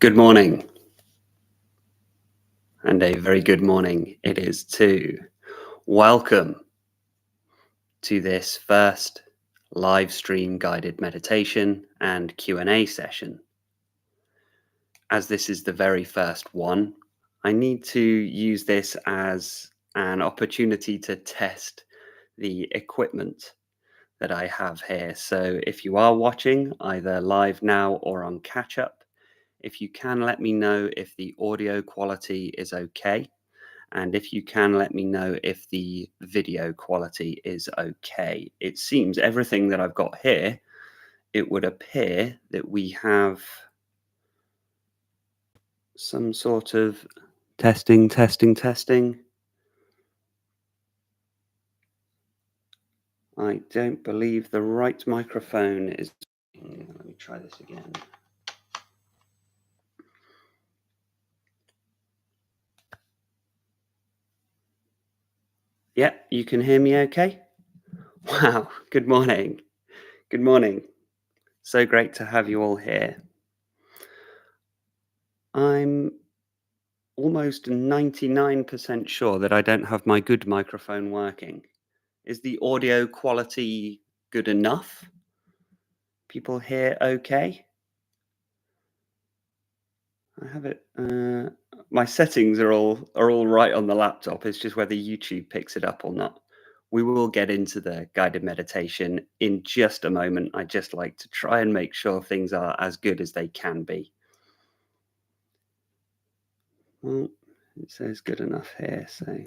Good morning, and a very good morning it is too. Welcome to this first live stream guided meditation and Q&A session. As this is the very first one, I need to use this as an opportunity to test the equipment that I have here. So if you are watching either live now or on catch up, if you can let me know if the audio quality is okay. And if you can let me know if the video quality is okay. It seems everything that I've got here, it would appear that we have some sort of testing. I don't believe the right microphone is. Let me try this again. Yeah, you can hear me okay? Wow, good morning. Good morning. So great to have you all here. I'm almost 99% sure that I don't have my good microphone working. Is the audio quality good enough? People hear okay? I have it. My settings are all right on the laptop. It's just whether YouTube picks it up or not. We will get into the guided meditation in just a moment. I just like to try and make sure things are as good as they can be. Well, it says good enough here, so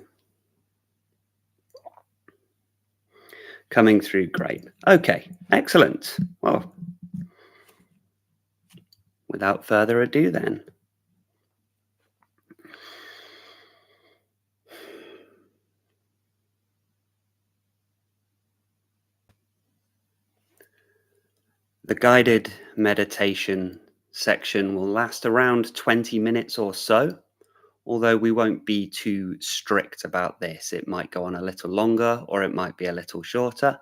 coming through great. Okay, excellent. Well, without further ado then. The guided meditation section will last around 20 minutes or so, although we won't be too strict about this. It might go on a little longer or it might be a little shorter.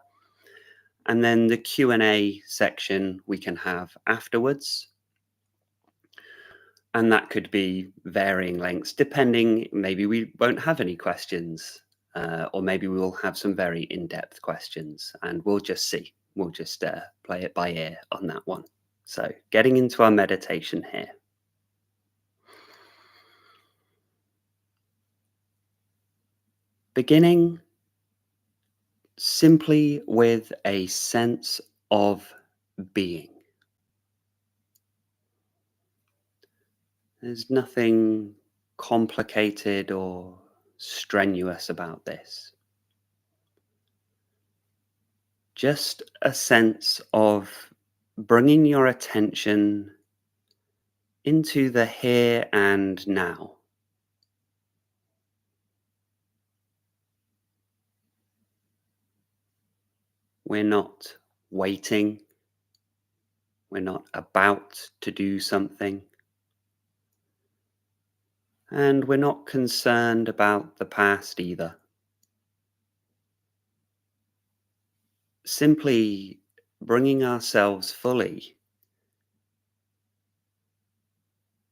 And then the Q&A section we can have afterwards. And that could be varying lengths, depending. Maybe we won't have any questions, or maybe we will have some very in-depth questions, and we'll just see. We'll just play it by ear on that one. So getting into our meditation here. Beginning simply with a sense of being. There's nothing complicated or strenuous about this. Just a sense of bringing your attention into the here and now. We're not waiting. We're not about to do something. And we're not concerned about the past either. Simply bringing ourselves fully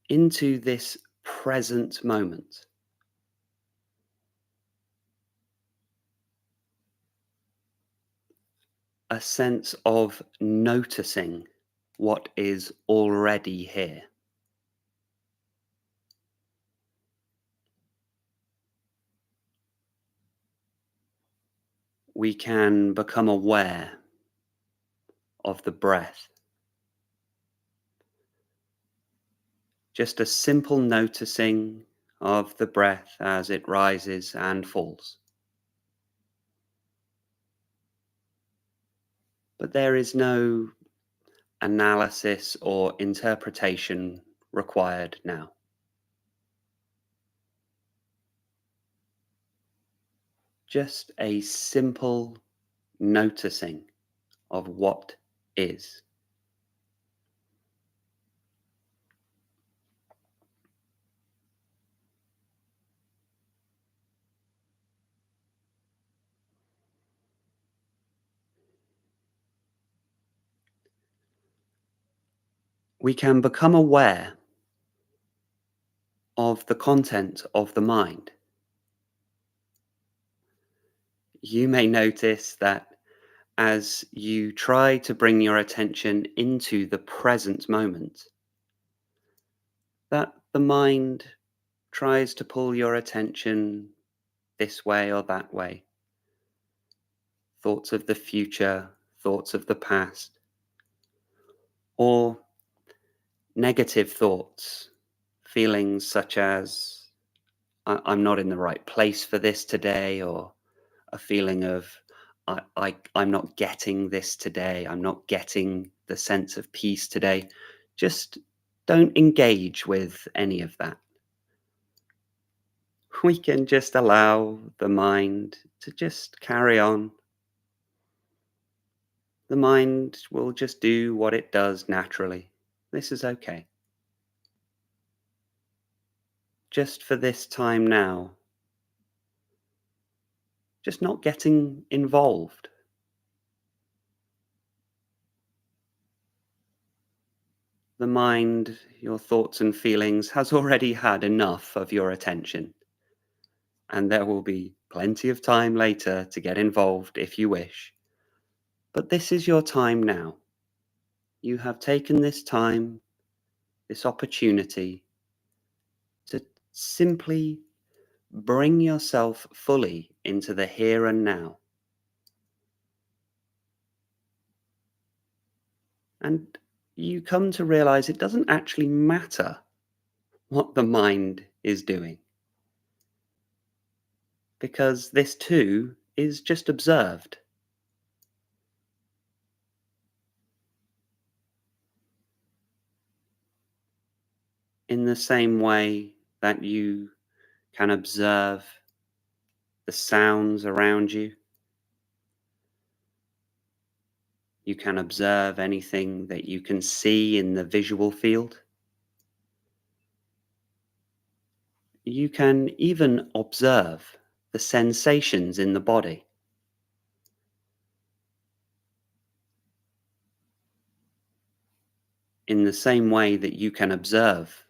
into this present moment. A sense of noticing what is already here. We can become aware of the breath. Just a simple noticing of the breath as it rises and falls. But there is no analysis or interpretation required now. Just a simple noticing of what is. We can become aware of the content of the mind. You may notice that as you try to bring your attention into the present moment, that the mind tries to pull your attention this way or that way. Thoughts of the future, thoughts of the past, or negative thoughts, feelings such as, I'm not in the right place for this today, or a feeling of, I'm not getting this today, I'm not getting the sense of peace today. Just don't engage with any of that. We can just allow the mind to just carry on. The mind will just do what it does naturally. This is okay. Just for this time now, just not getting involved. The mind, your thoughts and feelings, has already had enough of your attention, and there will be plenty of time later to get involved if you wish. But this is your time now. You have taken this time, this opportunity, to simply bring yourself fully into the here and now. And you come to realize it doesn't actually matter what the mind is doing, because this too is just observed. In the same way that you can observe the sounds around you, you can observe anything that you can see in the visual field. You can even observe the sensations in the body. In the same way that you can observe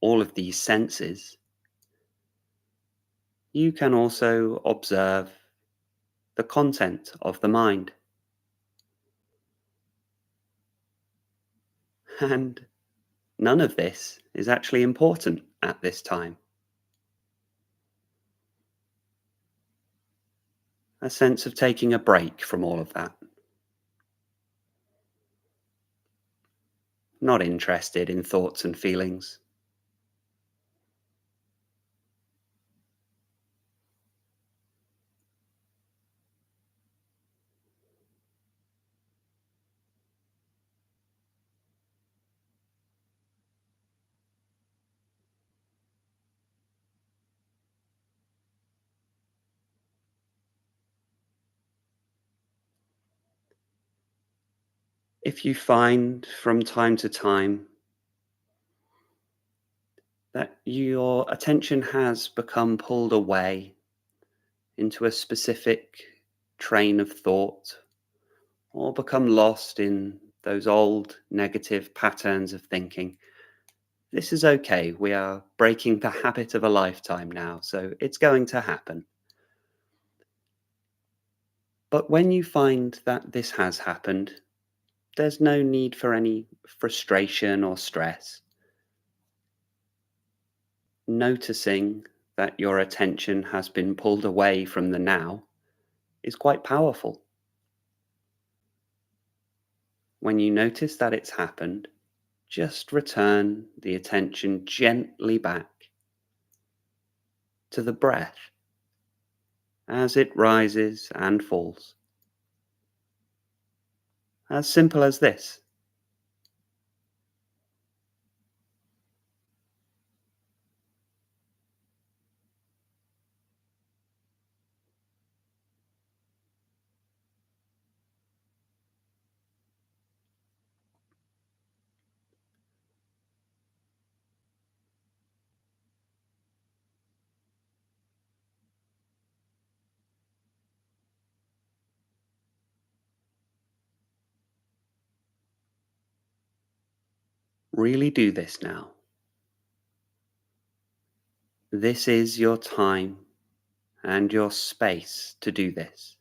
all of these senses, you can also observe the content of the mind. And none of this is actually important at this time. A sense of taking a break from all of that. Not interested in thoughts and feelings. If you find from time to time that your attention has become pulled away into a specific train of thought, or become lost in those old negative patterns of thinking, this is okay. We are breaking the habit of a lifetime now, so it's going to happen. But when you find that this has happened, there's no need for any frustration or stress. Noticing that your attention has been pulled away from the now is quite powerful. When you notice that it's happened, just return the attention gently back to the breath as it rises and falls. As simple as this. Really do this now. This is your time and your space to do this.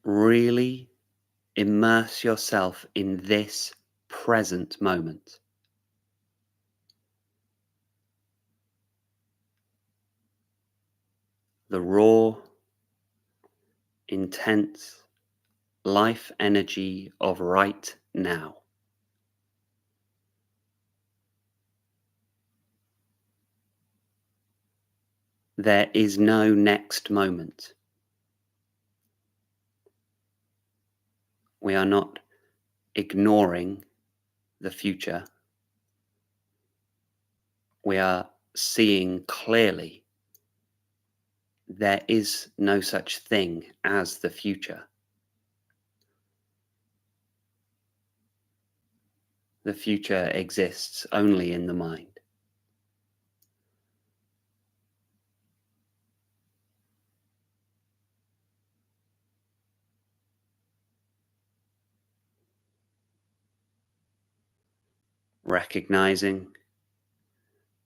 Really immerse yourself in this present moment. The raw, intense life energy of right now. There is no next moment. We are not ignoring the future. We are seeing clearly there is no such thing as the future. The future exists only in the mind. Recognizing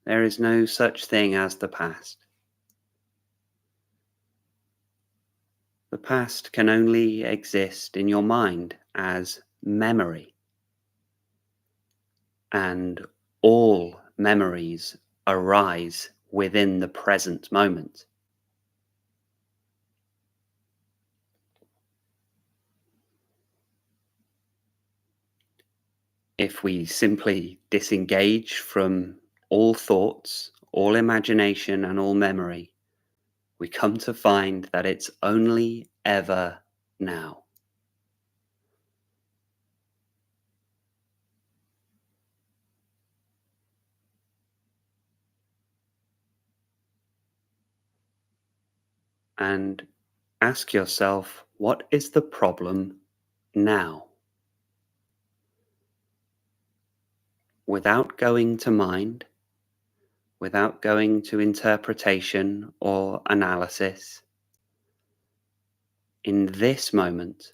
there is no such thing as the past. The past can only exist in your mind as memory, and all memories arise within the present moment. If we simply disengage from all thoughts, all imagination, and all memory, we come to find that it's only ever now. And ask yourself, what is the problem now? Without going to mind, without going to interpretation or analysis, in this moment,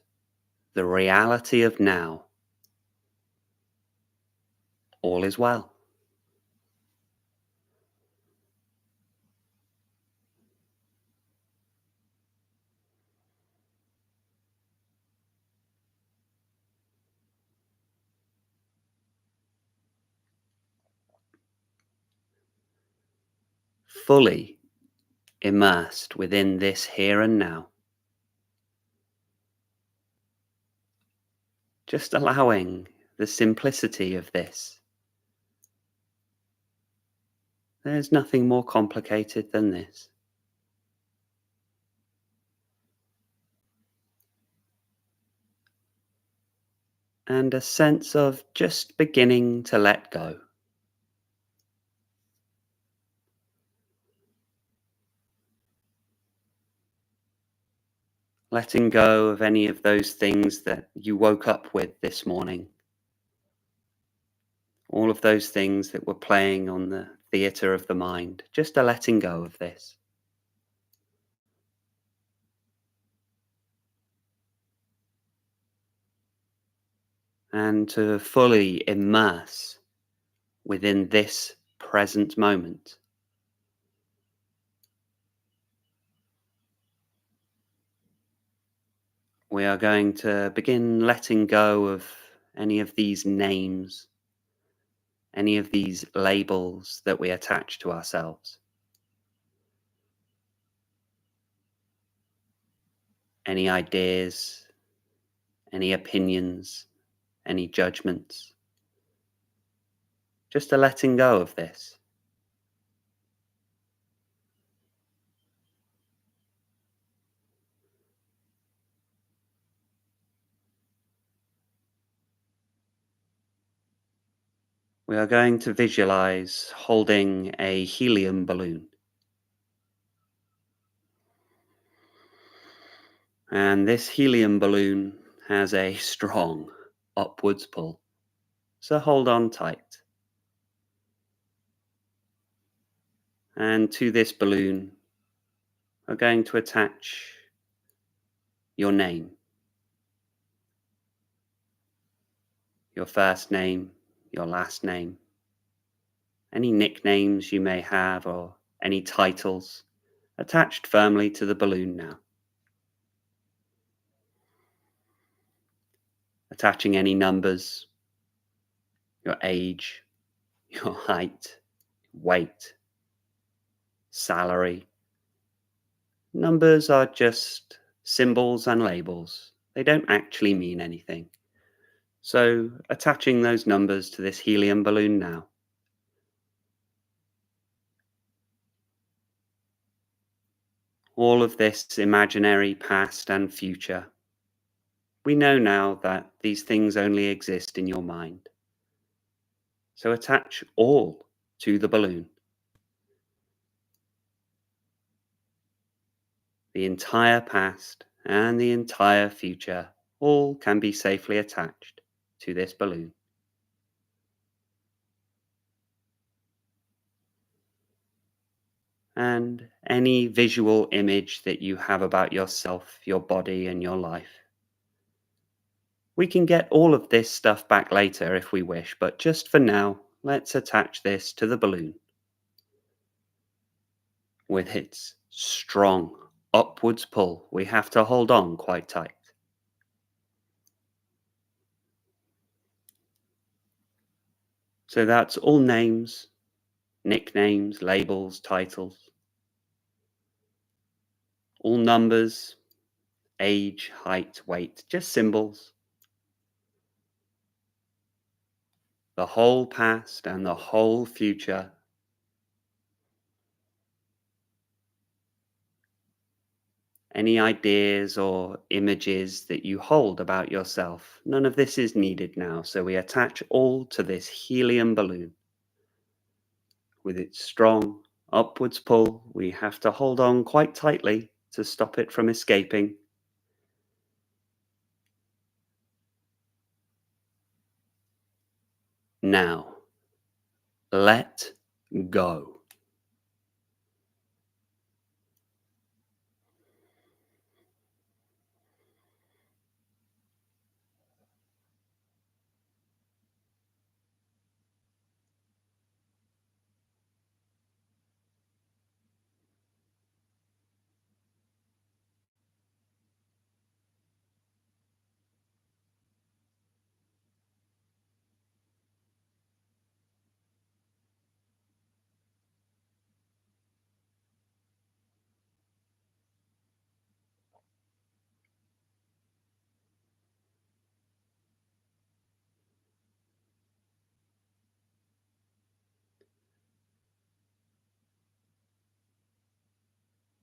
the reality of now, all is well. Fully immersed within this here and now, just allowing the simplicity of this. There's nothing more complicated than this. And a sense of just beginning to let go. Letting go of any of those things that you woke up with this morning. All of those things that were playing on the theatre of the mind. Just a letting go of this. And to fully immerse within this present moment. We are going to begin letting go of any of these names, any of these labels that we attach to ourselves, any ideas, any opinions, any judgments. Just a letting go of this. We are going to visualize holding a helium balloon. And this helium balloon has a strong upwards pull. So hold on tight. And to this balloon, we're going to attach your name, your first name, your last name, any nicknames you may have, or any titles attached firmly to the balloon now. Attaching any numbers, your age, your height, weight, salary. Numbers are just symbols and labels. They don't actually mean anything. So, attaching those numbers to this helium balloon now. All of this imaginary past and future. We know now that these things only exist in your mind. So, attach all to the balloon. The entire past and the entire future all can be safely attached to this balloon. And any visual image that you have about yourself, your body, and your life. We can get all of this stuff back later if we wish, but just for now, let's attach this to the balloon with its strong upwards pull. We have to hold on quite tight. So that's all names, nicknames, labels, titles, all numbers, age, height, weight, just symbols. The whole past and the whole future. Any ideas or images that you hold about yourself, none of this is needed now, so we attach all to this helium balloon. With its strong upwards pull, we have to hold on quite tightly to stop it from escaping. Now, let go.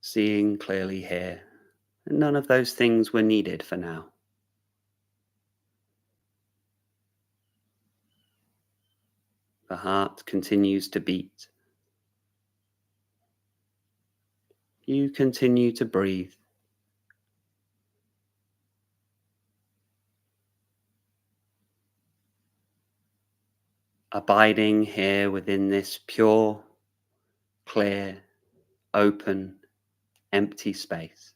Seeing clearly here, none of those things were needed for now. The heart continues to beat. You continue to breathe. Abiding here within this pure, clear, open, empty space.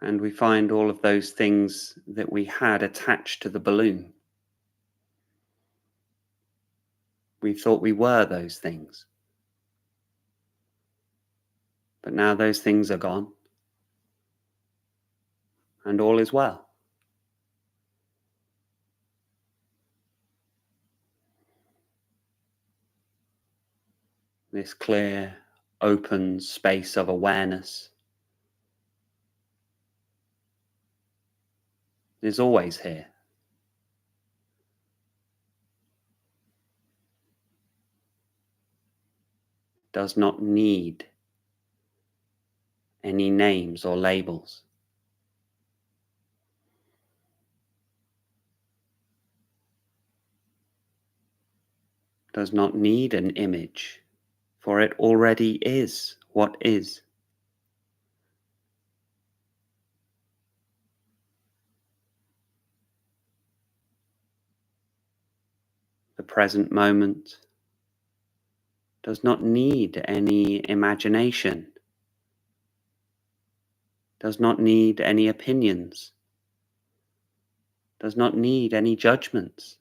And we find all of those things that we had attached to the balloon. We thought we were those things. But now those things are gone. And all is well. This clear, open space of awareness is always here. Does not need any names or labels. Does not need an image, for it already is what is. present moment does not need any imagination, does not need any opinions, does not need any judgments.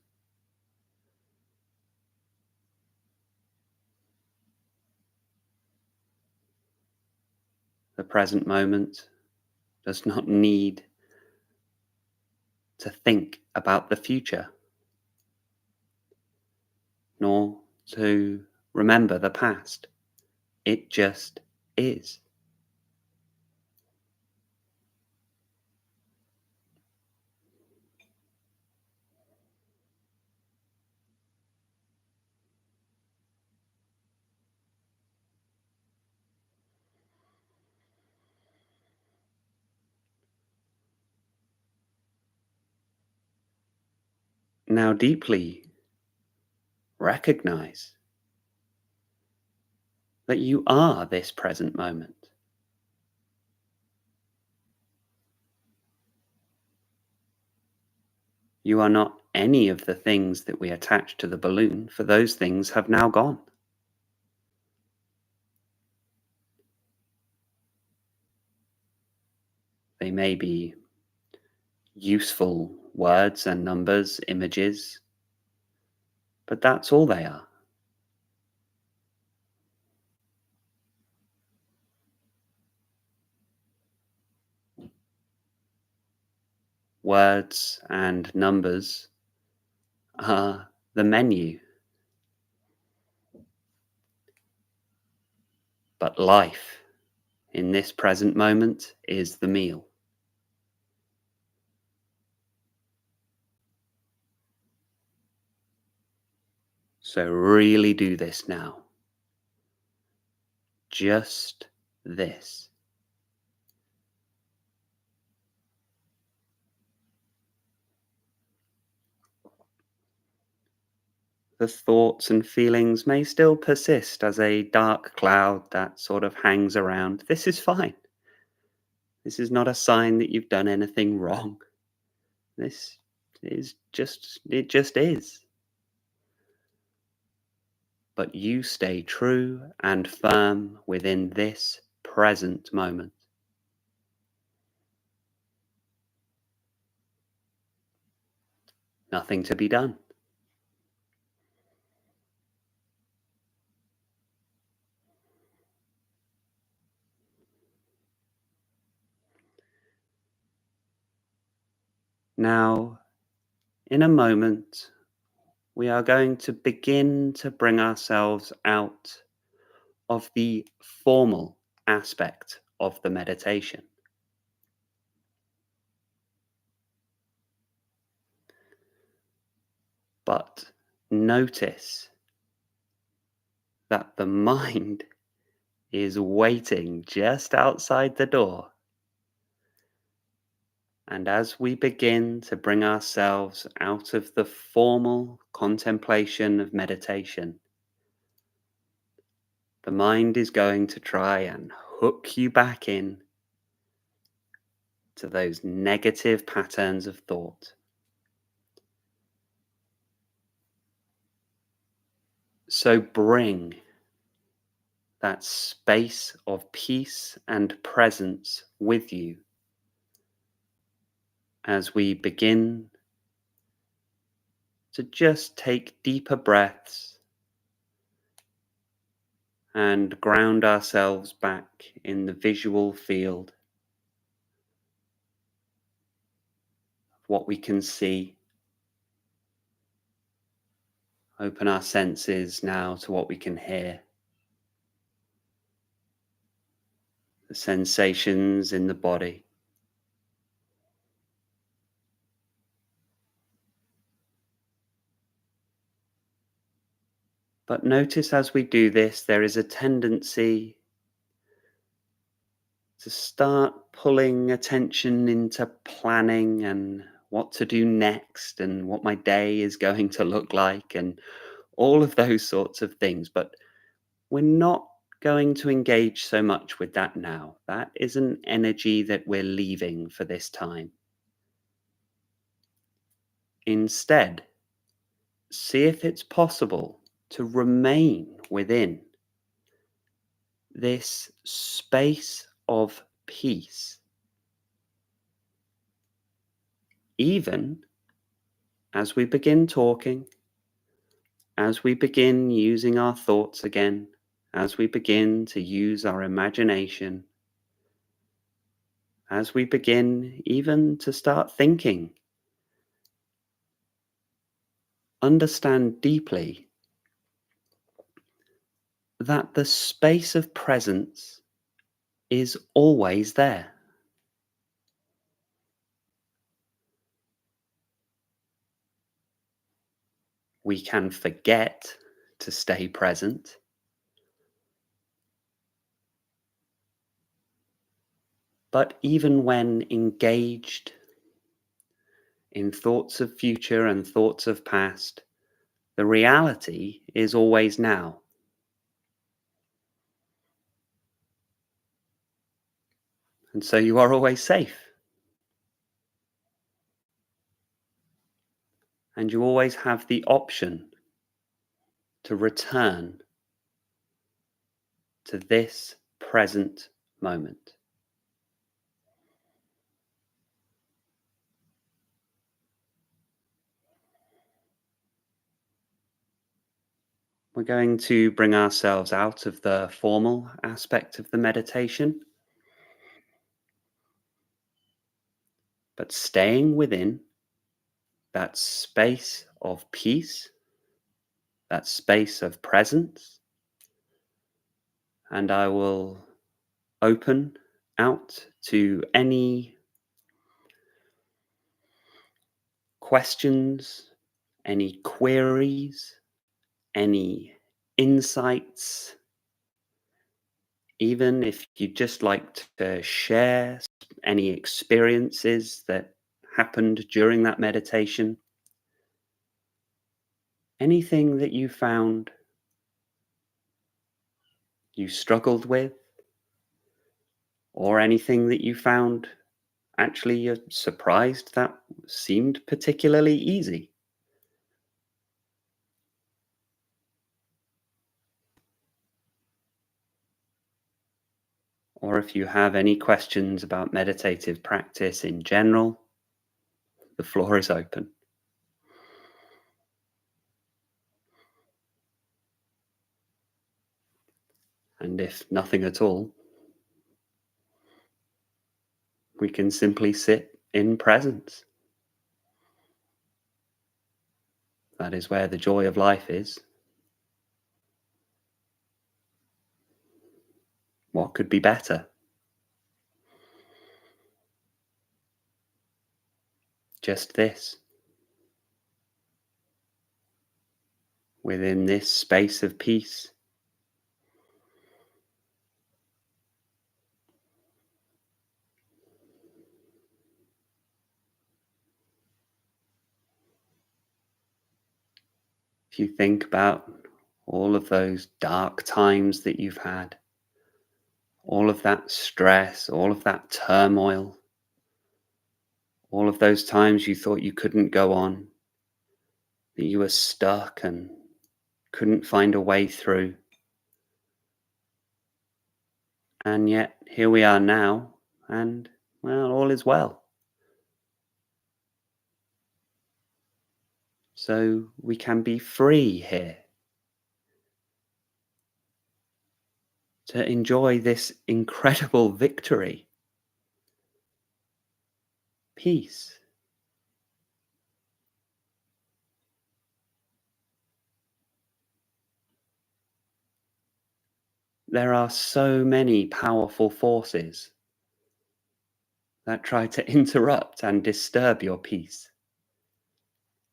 The present moment does not need to think about the future, nor to remember the past. It just is. Now deeply recognize that you are this present moment. You are not any of the things that we attach to the balloon, for those things have now gone. They may be useful words and numbers, images, but that's all they are. Words and numbers are the menu, but life in this present moment is the meal. So really do this now. Just this. The thoughts and feelings may still persist as a dark cloud that sort of hangs around. This is fine. This is not a sign that you've done anything wrong. This is just, it just is. But you stay true and firm within this present moment. Nothing to be done. Now, in a moment, we are going to begin to bring ourselves out of the formal aspect of the meditation. But notice that the mind is waiting just outside the door. And as we begin to bring ourselves out of the formal contemplation of meditation, the mind is going to try and hook you back in to those negative patterns of thought. So bring that space of peace and presence with you as we begin to just take deeper breaths and ground ourselves back in the visual field of what we can see. Open our senses now to what we can hear, the sensations in the body. But notice as we do this, there is a tendency to start pulling attention into planning and what to do next and what my day is going to look like and all of those sorts of things. But we're not going to engage so much with that now. That is an energy that we're leaving for this time. Instead, see if it's possible to remain within this space of peace, even as we begin talking, as we begin using our thoughts again, as we begin to use our imagination, as we begin even to start thinking. Understand deeply that the space of presence is always there. We can forget to stay present, but even when engaged in thoughts of future and thoughts of past, the reality is always now. And so you are always safe. And you always have the option to return to this present moment. We're going to bring ourselves out of the formal aspect of the meditation, but staying within that space of peace, that space of presence. And I will open out to any questions, any queries, any insights, even if you'd just like to share any experiences that happened during that meditation, anything that you found you struggled with, or anything that you found actually you're surprised that seemed particularly easy. Or if you have any questions about meditative practice in general, the floor is open. And if nothing at all, we can simply sit in presence. That is where the joy of life is. What could be better? Just this. Within this space of peace, if you think about all of those dark times that you've had, all of that stress, all of that turmoil, all of those times you thought you couldn't go on, that you were stuck and couldn't find a way through. And yet here we are now, and well, all is well. So we can be free here to enjoy this incredible victory. Peace. There are so many powerful forces that try to interrupt and disturb your peace,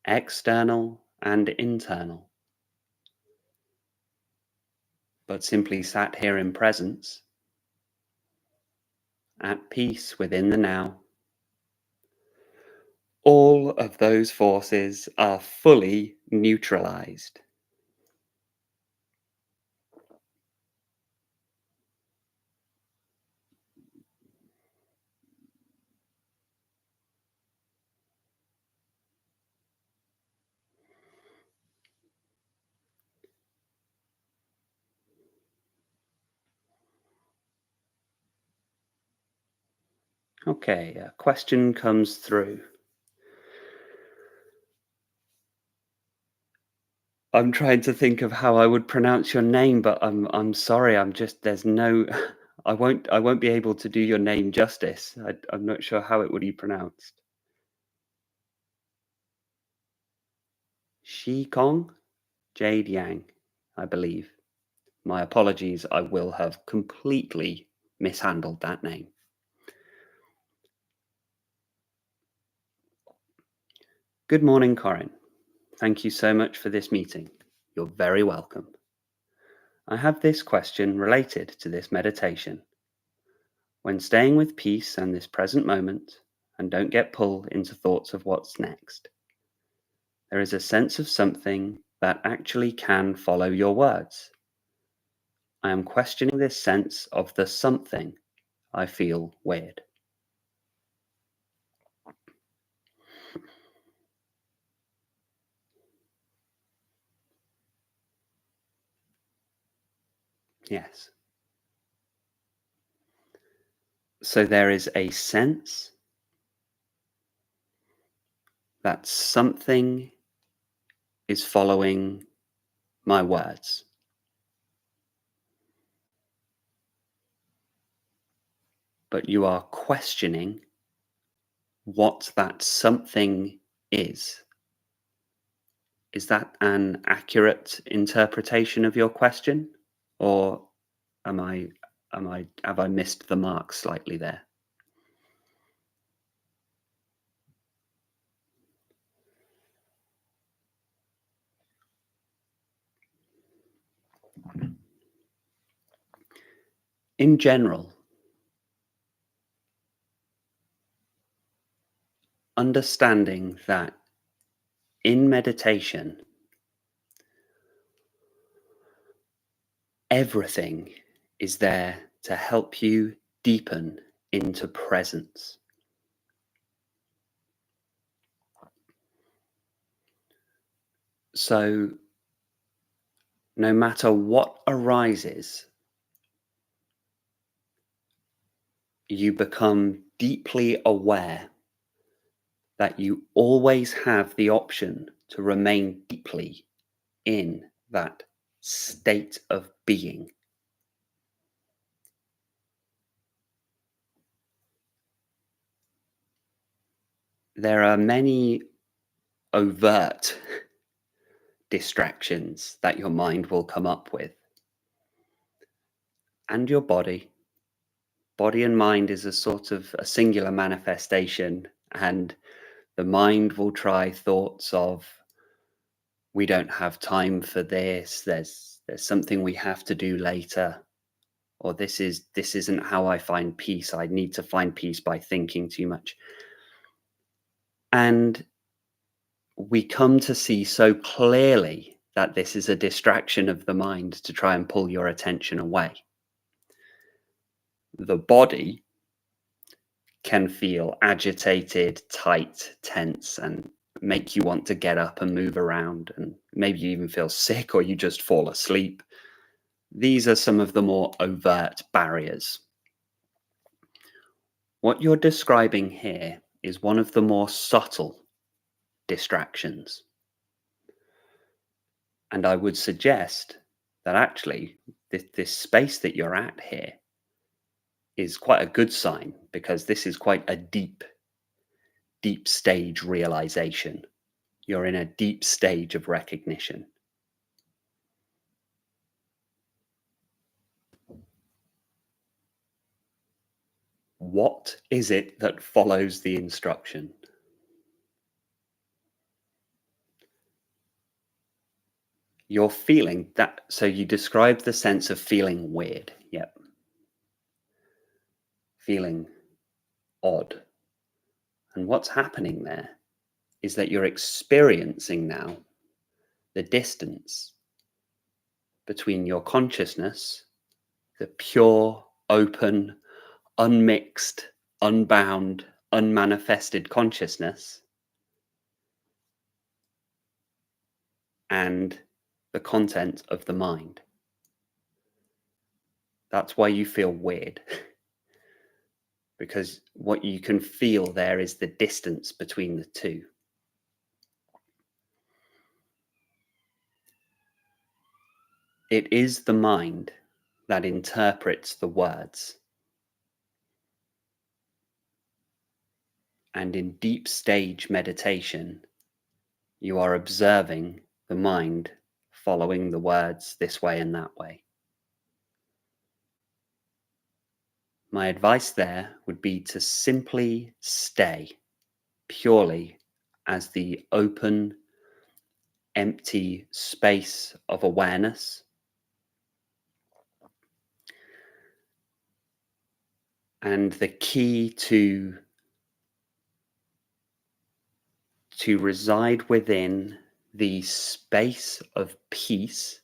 external and internal. But simply sat here in presence, at peace within the now, all of those forces are fully neutralized. Okay, a question comes through. I'm trying to think of how I would pronounce your name, but I'm sorry. I'm just there's no. I won't be able to do your name justice. I'm not sure how it would be pronounced. Shi Kong, Jade Yang, I believe. My apologies. I will have completely mishandled that name. Good morning, Corin. Thank you so much for this meeting. You're very welcome. I have this question related to this meditation. When staying with peace and this present moment, and don't get pulled into thoughts of what's next, there is a sense of something that actually can follow your words. I am questioning this sense of the something. I feel weird. Yes. So there is a sense that something is following my words. But you are questioning what that something is. Is that an accurate interpretation of your question? Or am I have I missed the mark slightly there? In general, understanding that in meditation, everything is there to help you deepen into presence. So, no matter what arises, you become deeply aware that you always have the option to remain deeply in that state of being. There are many overt distractions that your mind will come up with, and your body. Body and mind is a sort of a singular manifestation, and the mind will try thoughts of, we don't have time for this, there's something we have to do later, or this isn't how I find peace. I need to find peace by thinking too much. And we come to see so clearly that this is a distraction of the mind to try and pull your attention away. The body can feel agitated, tight, tense, and make you want to get up and move around. And maybe you even feel sick or you just fall asleep. These are some of the more overt barriers. What you're describing here is one of the more subtle distractions. And I would suggest that actually this space that you're at here is quite a good sign, because this is quite a deep stage realization. You're in a deep stage of recognition. What is it that follows the instruction? You're feeling that. So you described the sense of feeling weird. Yep. Feeling odd. And what's happening there is that you're experiencing now the distance between your consciousness, the pure, open, unmixed, unbound, unmanifested consciousness, and the content of the mind. That's why you feel weird. because what you can feel there is the distance between the two. It is the mind that interprets the words. And in deep stage meditation, you are observing the mind following the words this way and that way. My advice there would be to simply stay purely as the open, empty space of awareness. And the key to reside within the space of peace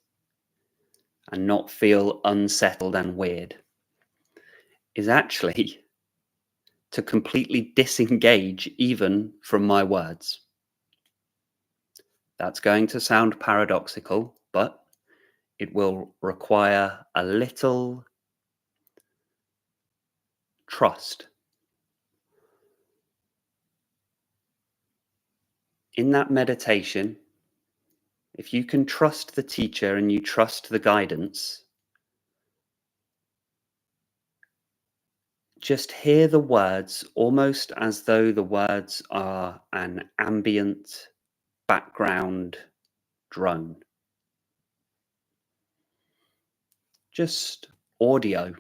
and not feel unsettled and weird is actually to completely disengage even from my words. That's going to sound paradoxical, but it will require a little trust. In that meditation, if you can trust the teacher and you trust the guidance, just hear the words almost as though the words are an ambient background drone. Just audio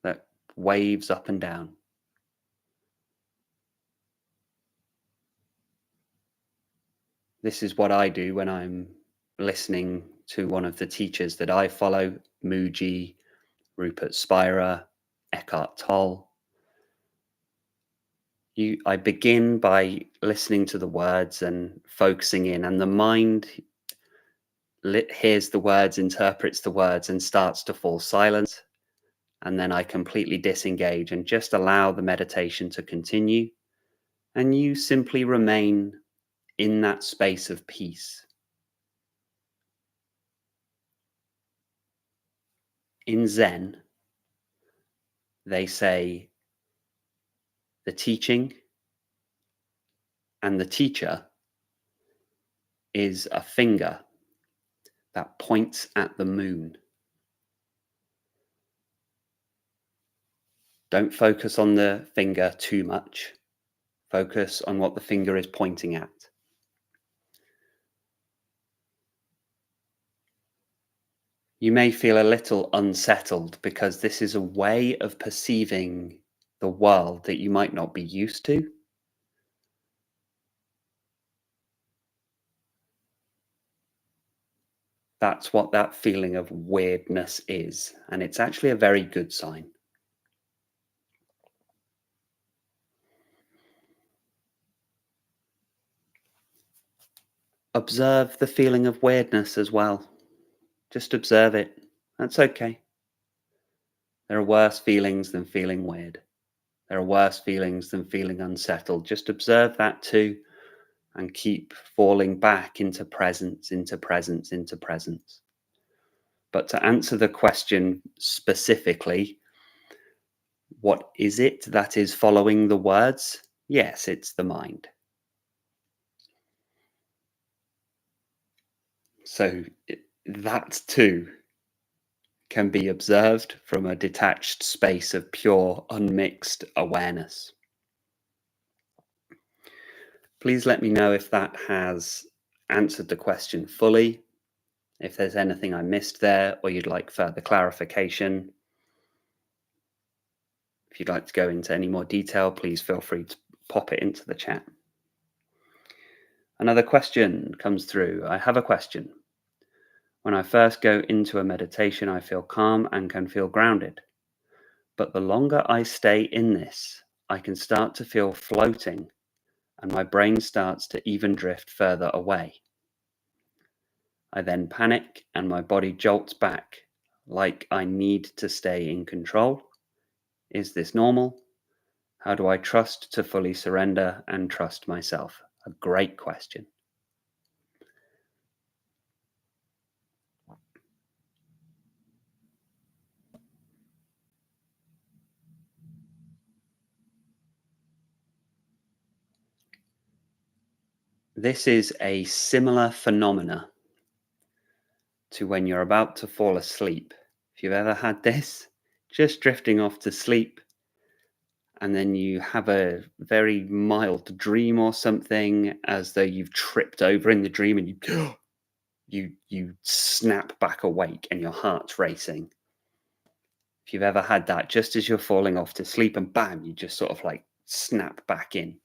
that waves up and down. This is what I do when I'm listening to one of the teachers that I follow, Muji, Rupert Spira, Eckhart Tolle. I begin by listening to the words and focusing in, and the mind hears the words, interprets the words, and starts to fall silent. And then I completely disengage and just allow the meditation to continue. And you simply remain in that space of peace. In Zen, they say the teaching and the teacher is a finger that points at the moon. Don't focus on the finger too much. Focus on what the finger is pointing at. You may feel a little unsettled because this is a way of perceiving the world that you might not be used to. That's what that feeling of weirdness is, and it's actually a very good sign. Observe the feeling of weirdness as well. Just observe it. That's okay. There are worse feelings than feeling weird. There are worse feelings than feeling unsettled. Just observe that too, and keep falling back into presence, into presence, into presence. But to answer the question specifically, what is it that is following the words? Yes, it's the mind. So that too can be observed from a detached space of pure, unmixed awareness. Please let me know if that has answered the question fully, if there's anything I missed there, or you'd like further clarification. If you'd like to go into any more detail, please feel free to pop it into the chat. Another question comes through. I have a question. When I first go into a meditation, I feel calm and can feel grounded. But the longer I stay in this, I can start to feel floating, and my brain starts to even drift further away. I then panic and my body jolts back, like I need to stay in control. Is this normal? How do I trust to fully surrender and trust myself? A great question. This is a similar phenomena to when you're about to fall asleep. If you've ever had this, just drifting off to sleep, and then you have a very mild dream or something, as though you've tripped over in the dream, and you snap back awake and your heart's racing. If you've ever had that, just as you're falling off to sleep, and bam, you just sort of like snap back in.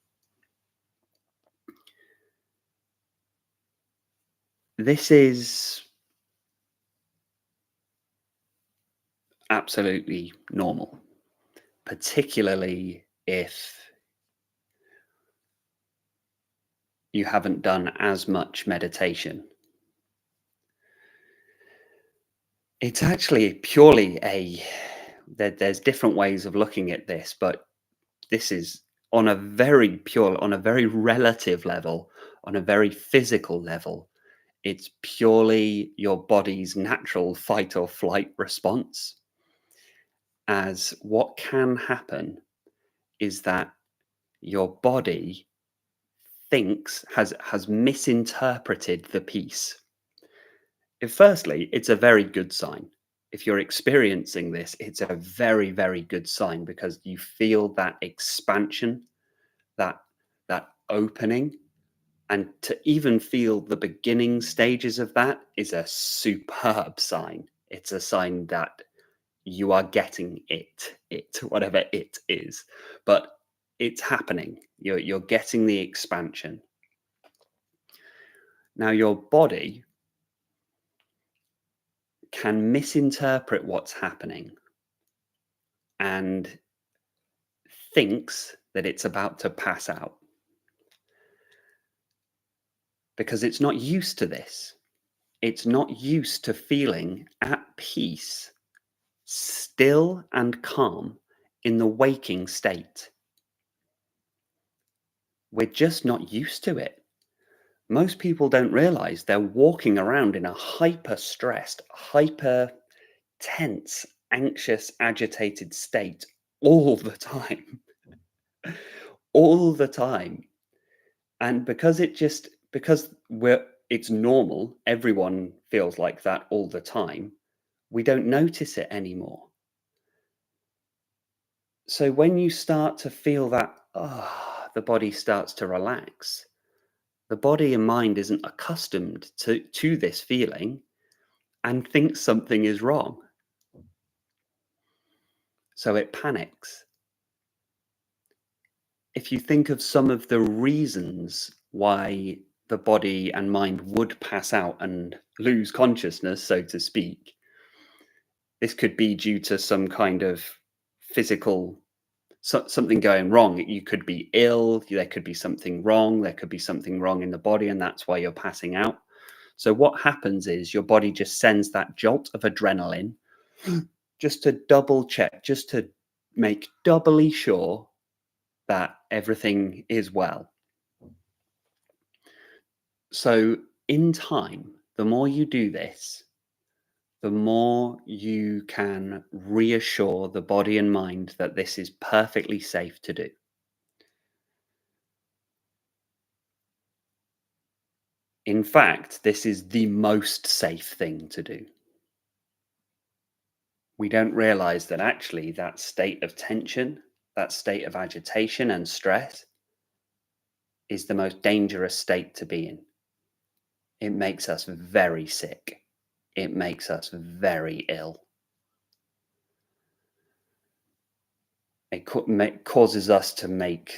This is absolutely normal, particularly if you haven't done as much meditation. It's actually purely there's different ways of looking at this, but this is on a very pure, on a very relative level, on a very physical level. It's purely your body's natural fight or flight response. As what can happen is that your body has misinterpreted the piece. Firstly, it's a very good sign. If you're experiencing this, it's a very, very good sign, because you feel that expansion, that that opening, and to even feel the beginning stages of that is a superb sign. It's a sign that you are getting it, whatever it is, but it's happening. You're getting the expansion. Now, your body can misinterpret what's happening and thinks that it's about to pass out because it's not used to this. It's not used to feeling at peace, still and calm in the waking state. We're just not used to it. Most people don't realize they're walking around in a hyper stressed, hyper tense, anxious, agitated state all the time. All the time. And because it's normal, everyone feels like that all the time, we don't notice it anymore. So when you start to feel that, the body starts to relax, the body and mind isn't accustomed to this feeling and thinks something is wrong. So it panics. If you think of some of the reasons why the body and mind would pass out and lose consciousness, so to speak, this could be due to some kind of physical something going wrong. You could be ill, there could be something wrong, there could be something wrong in the body, and that's why you're passing out. So what happens is your body just sends that jolt of adrenaline just to double check, just to make doubly sure that everything is well. So in time, the more you do this, the more you can reassure the body and mind that this is perfectly safe to do. In fact, this is the most safe thing to do. We don't realize that actually that state of tension, that state of agitation and stress is the most dangerous state to be in. It makes us very sick. It makes us very ill. It causes us to make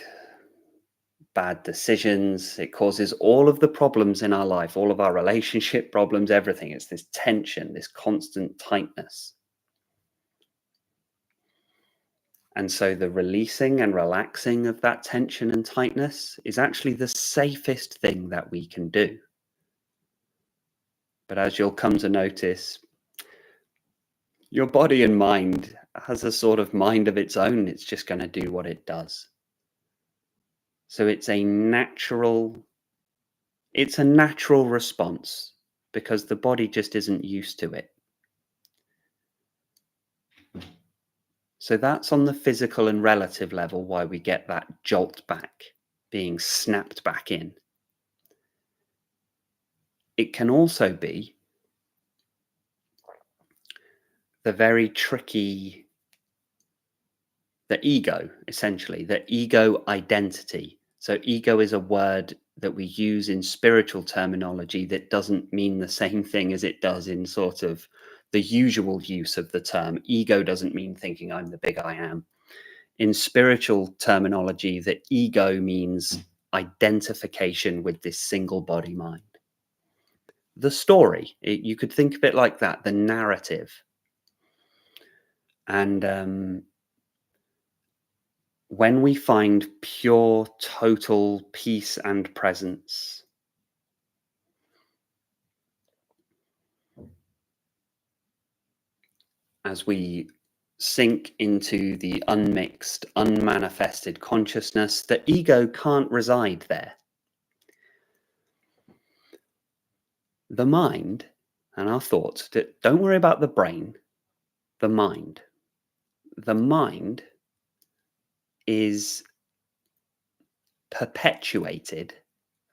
bad decisions. It causes all of the problems in our life, all of our relationship problems, everything. It's this tension, this constant tightness. And so the releasing and relaxing of that tension and tightness is actually the safest thing that we can do. But as you'll come to notice, your body and mind has a sort of mind of its own. It's just going to do what it does. So it's a natural response because the body just isn't used to it. So that's on the physical and relative level why we get that jolt back, being snapped back in. it can also be the very tricky, the ego, essentially, the ego identity. So ego is a word that we use in spiritual terminology that doesn't mean the same thing as it does in sort of the usual use of the term. Ego doesn't mean thinking I'm the big I am. In spiritual terminology, the ego means identification with this single body mind. The story, you could think of it like that, the narrative. And when we find pure, total peace and presence, as we sink into the unmixed, unmanifested consciousness, the ego can't reside there. The mind and our thoughts, don't worry about the brain, the mind. The mind is perpetuated,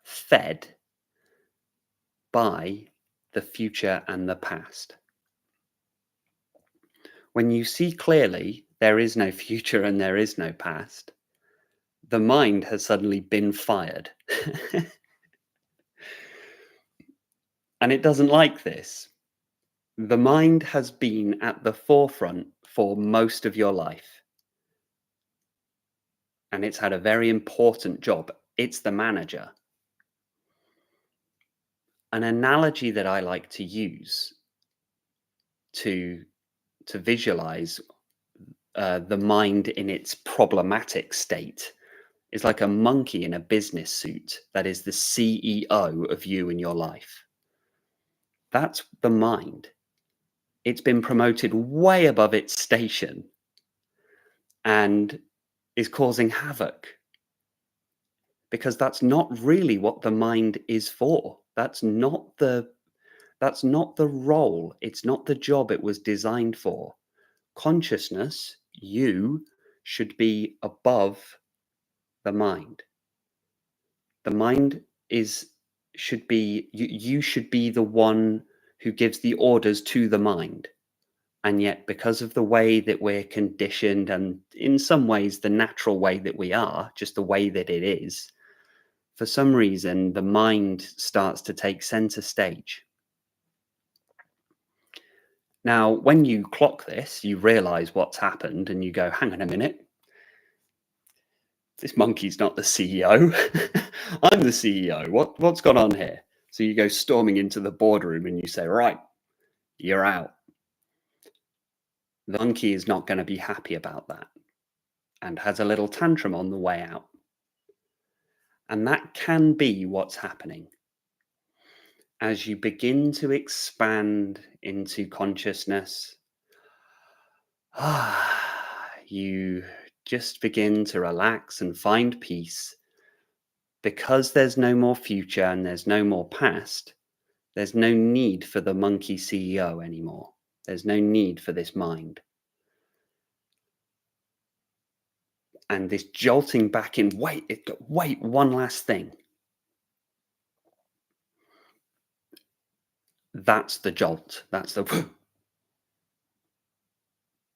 fed by the future and the past. When you see clearly there is no future and there is no past, the mind has suddenly been fired. And it doesn't like this. The mind has been at the forefront for most of your life. And it's had a very important job. It's the manager. An analogy that I like to use to visualize the mind in its problematic state is like a monkey in a business suit that is the CEO of you and your life. That's the mind. It's been promoted way above its station and is causing havoc, because that's not really what the mind is for. That's not the role. It's not the job it was designed for. Consciousness, you, should be above the mind. The mind should be, you should be the one who gives the orders to the mind. And yet, because of the way that we're conditioned, and in some ways the natural way that we are, just the way that it is, for some reason, the mind starts to take center stage. Now, when you clock this, you realize what's happened and you go, hang on a minute. This monkey's not the CEO. I'm the CEO. What's gone on here? So you go storming into the boardroom and you say, right, you're out. The monkey is not going to be happy about that and has a little tantrum on the way out. And that can be what's happening. As you begin to expand into consciousness, you just begin to relax and find peace. Because there's no more future and there's no more past, there's no need for the monkey CEO anymore. There's no need for this mind. And this jolting back in, wait, one last thing. That's the jolt. That's the...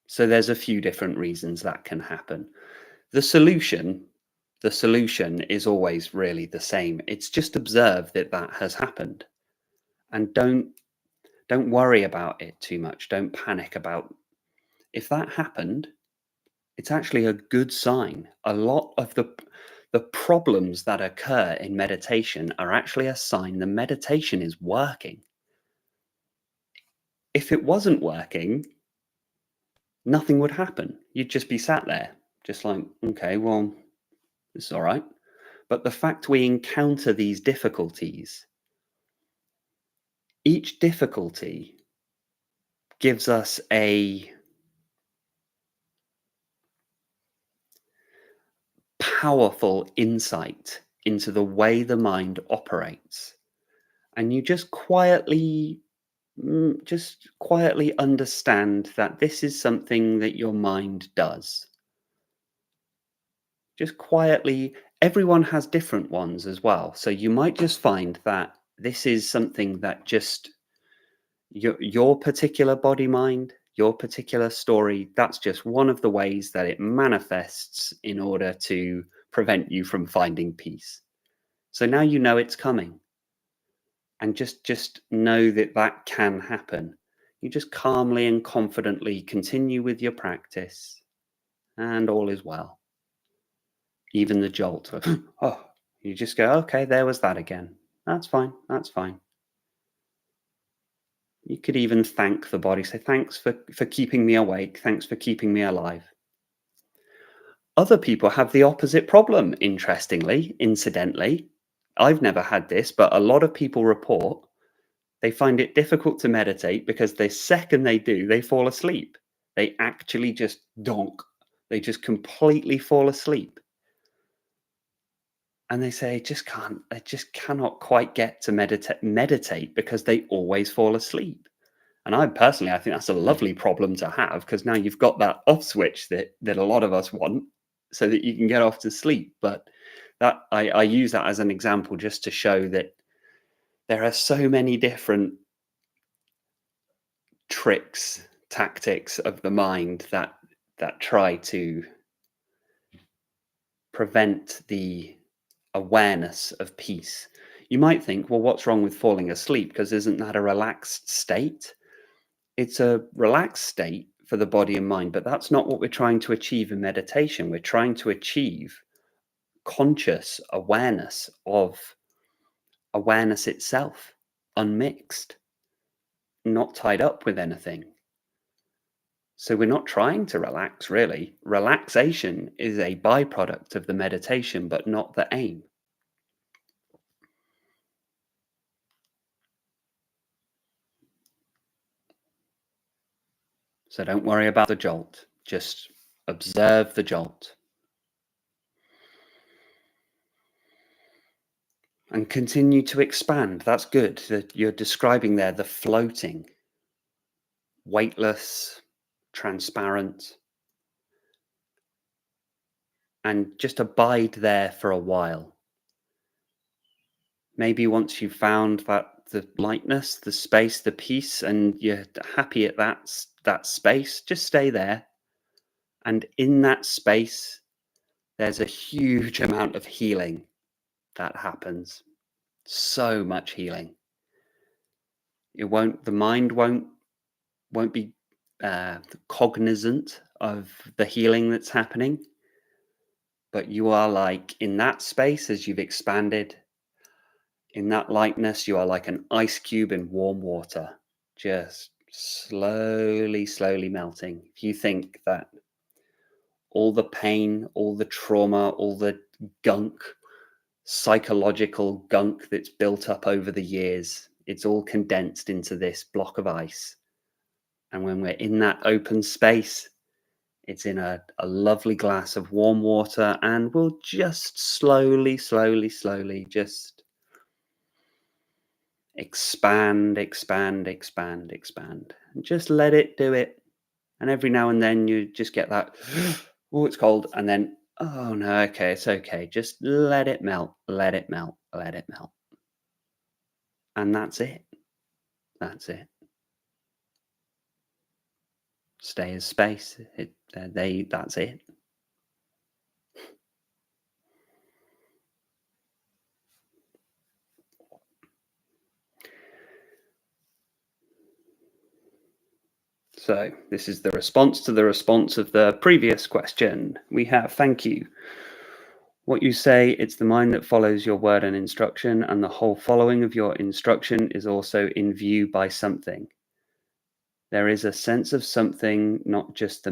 So there's a few different reasons that can happen. The solution is always really the same. It's just observe that has happened. And don't worry about it too much. Don't panic about if that happened. It's actually a good sign. A lot of the problems that occur in meditation are actually a sign the meditation is working. If it wasn't working, nothing would happen. You'd just be sat there, just like, okay, well, it's all right. But the fact we encounter these difficulties, each difficulty gives us a powerful insight into the way the mind operates. And you just quietly understand that this is something that your mind does. Just quietly, everyone has different ones as well. So you might just find that this is something that just your particular body mind, your particular story, that's just one of the ways that it manifests in order to prevent you from finding peace. So now you know it's coming, and just know that that can happen. You just calmly and confidently continue with your practice, and all is well. Even the jolt of, oh, you just go, okay, there was that again. That's fine. That's fine. You could even thank the body, say, thanks for keeping me awake. Thanks for keeping me alive. Other people have the opposite problem, interestingly, incidentally. I've never had this, but a lot of people report they find it difficult to meditate because the second they do, they fall asleep. They actually just donk. They just completely fall asleep. And they say, I just cannot quite get to meditate because they always fall asleep. And I personally, I think that's a lovely problem to have, because now you've got that off switch that a lot of us want, so that you can get off to sleep. But that I use that as an example just to show that there are so many different tricks, tactics of the mind that try to prevent the awareness of peace. You might think, well, what's wrong with falling asleep? Because isn't that a relaxed state? It's a relaxed state for the body and mind, but that's not what we're trying to achieve in meditation. We're trying to achieve conscious awareness of awareness itself, unmixed, not tied up with anything. So we're not trying to relax, really. Relaxation is a byproduct of the meditation, but not the aim. So don't worry about the jolt. Just observe the jolt. And continue to expand. That's good. That you're describing there the floating, weightless, transparent, and just abide there for a while. Maybe once you've found the lightness, the space, the peace, and you're happy at that space, just stay there. And in that space, there's a huge amount of healing that happens. So much healing. The mind won't be cognizant of the healing that's happening, but you are like in that space as you've expanded. In that lightness, you are like an ice cube in warm water, just slowly, slowly melting. If you think that all the pain, all the trauma, all the gunk, psychological gunk that's built up over the years, it's all condensed into this block of ice. And when we're in that open space, it's in a lovely glass of warm water, and we'll just slowly, slowly, slowly just expand, expand, expand, expand. And just let it do it. And every now and then you just get that, oh, it's cold. And then, oh no, okay, it's okay. Just let it melt, let it melt, let it melt. And that's it. That's it. Stay as space. That's it. So this is the response to the response of the previous question. We have, thank you. What you say, it's the mind that follows your word and instruction, and the whole following of your instruction is also in view by something. There is a sense of something, not just the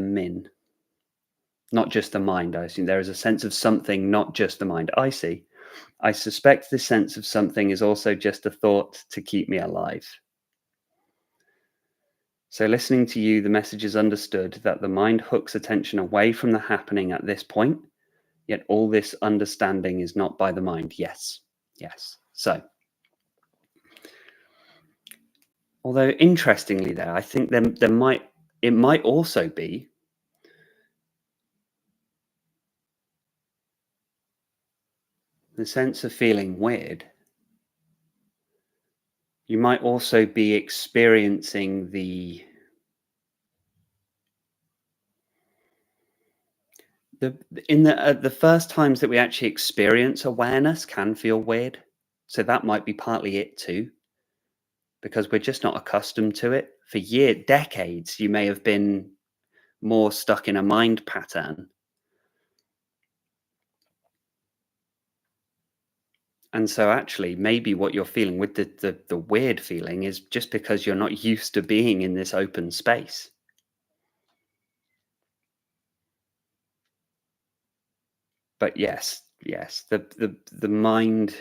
not just the mind, I assume. There is a sense of something, not just the mind. I see. I suspect the sense of something is also just a thought to keep me alive. So listening to you, the message is understood that the mind hooks attention away from the happening at this point, yet all this understanding is not by the mind. Yes, yes. So, although interestingly there, I think it might also be the sense of feeling weird You might also be experiencing the in the first times that we actually experience awareness can feel weird. So that might be partly it too, because we're just not accustomed to it. For decades, you may have been more stuck in a mind pattern. And so actually, maybe what you're feeling with the weird feeling is just because you're not used to being in this open space. But yes, the mind,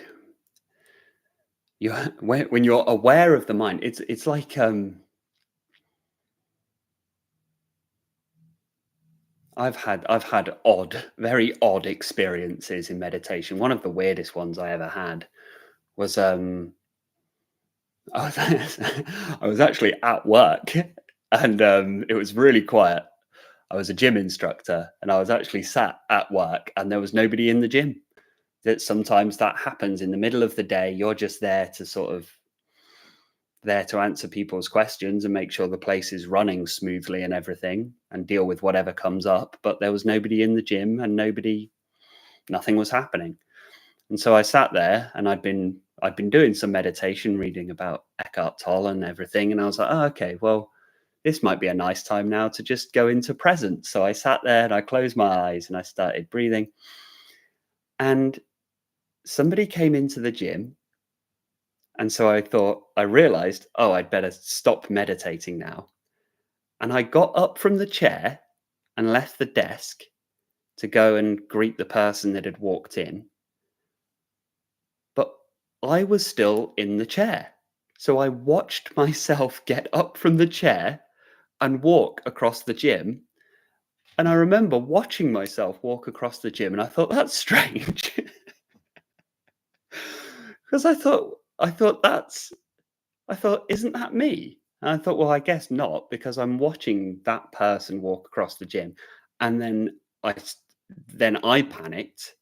you when you're aware of the mind, it's like I've had very odd experiences in meditation. One of the weirdest ones I ever had was I was I was actually at work and it was really quiet. I was a gym instructor and I was actually sat at work and there was nobody in the gym. That sometimes that happens in the middle of the day. You're just there to answer people's questions and make sure the place is running smoothly and everything and deal with whatever comes up. But there was nobody in the gym and nothing was happening. And so I sat there and I'd been doing some meditation, reading about Eckhart Tolle and everything. And I was like, oh, okay, well, this might be a nice time now to just go into presence. So I sat there and I closed my eyes and I started breathing. And somebody came into the gym. And so I realized, oh, I'd better stop meditating now. And I got up from the chair and left the desk to go and greet the person that had walked in. But I was still in the chair. So I watched myself get up from the chair and walk across the gym. And I remember watching myself walk across the gym and I thought, that's strange. Because I thought, isn't that me? And I thought, well, I guess not, because I'm watching that person walk across the gym. And I s- then I panicked.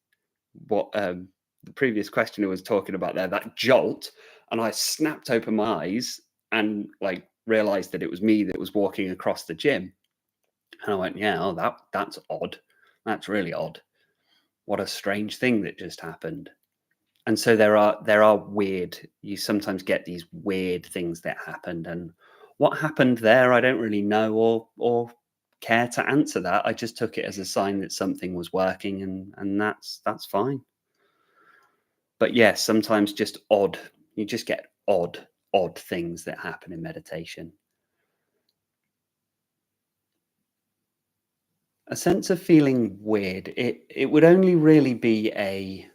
What the previous questioner was talking about there, that jolt, and I snapped open my eyes and like realized that it was me that was walking across the gym. And I went, yeah, oh, that's odd. That's really odd. What a strange thing that just happened. And so there are weird, you sometimes get these weird things that happened. And what happened there, I don't really know or care to answer that. I just took it as a sign that something was working and that's fine. But yes, sometimes just odd. You just get odd things that happen in meditation. A sense of feeling weird, it would only really be a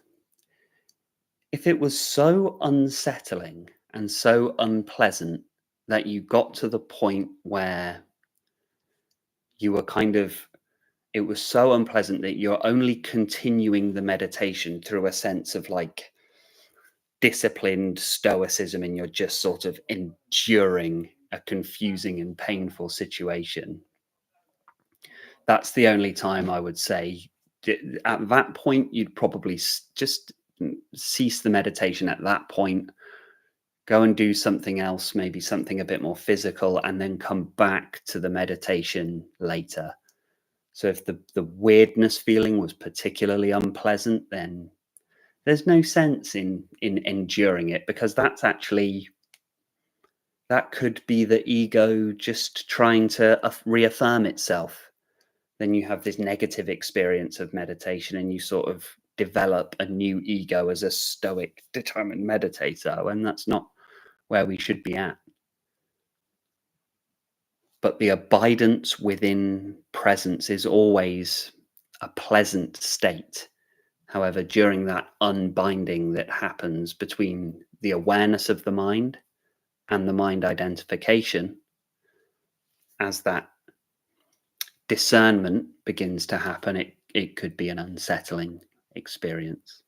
if it was so unsettling and so unpleasant that you got to the point where you were it was so unpleasant that you're only continuing the meditation through a sense of like disciplined stoicism and you're just sort of enduring a confusing and painful situation. That's the only time I would say at that point you'd probably just cease the meditation at that point, go and do something else, maybe something a bit more physical, and then come back to the meditation later. So if the weirdness feeling was particularly unpleasant, then there's no sense in enduring it, because that could be the ego just trying to reaffirm itself. Then you have this negative experience of meditation and you sort of develop a new ego as a stoic, determined meditator, and that's not where we should be at. But the abidance within presence is always a pleasant state. However, during that unbinding that happens between the awareness of the mind and the mind identification, as that discernment begins to happen, it could be an unsettling experience.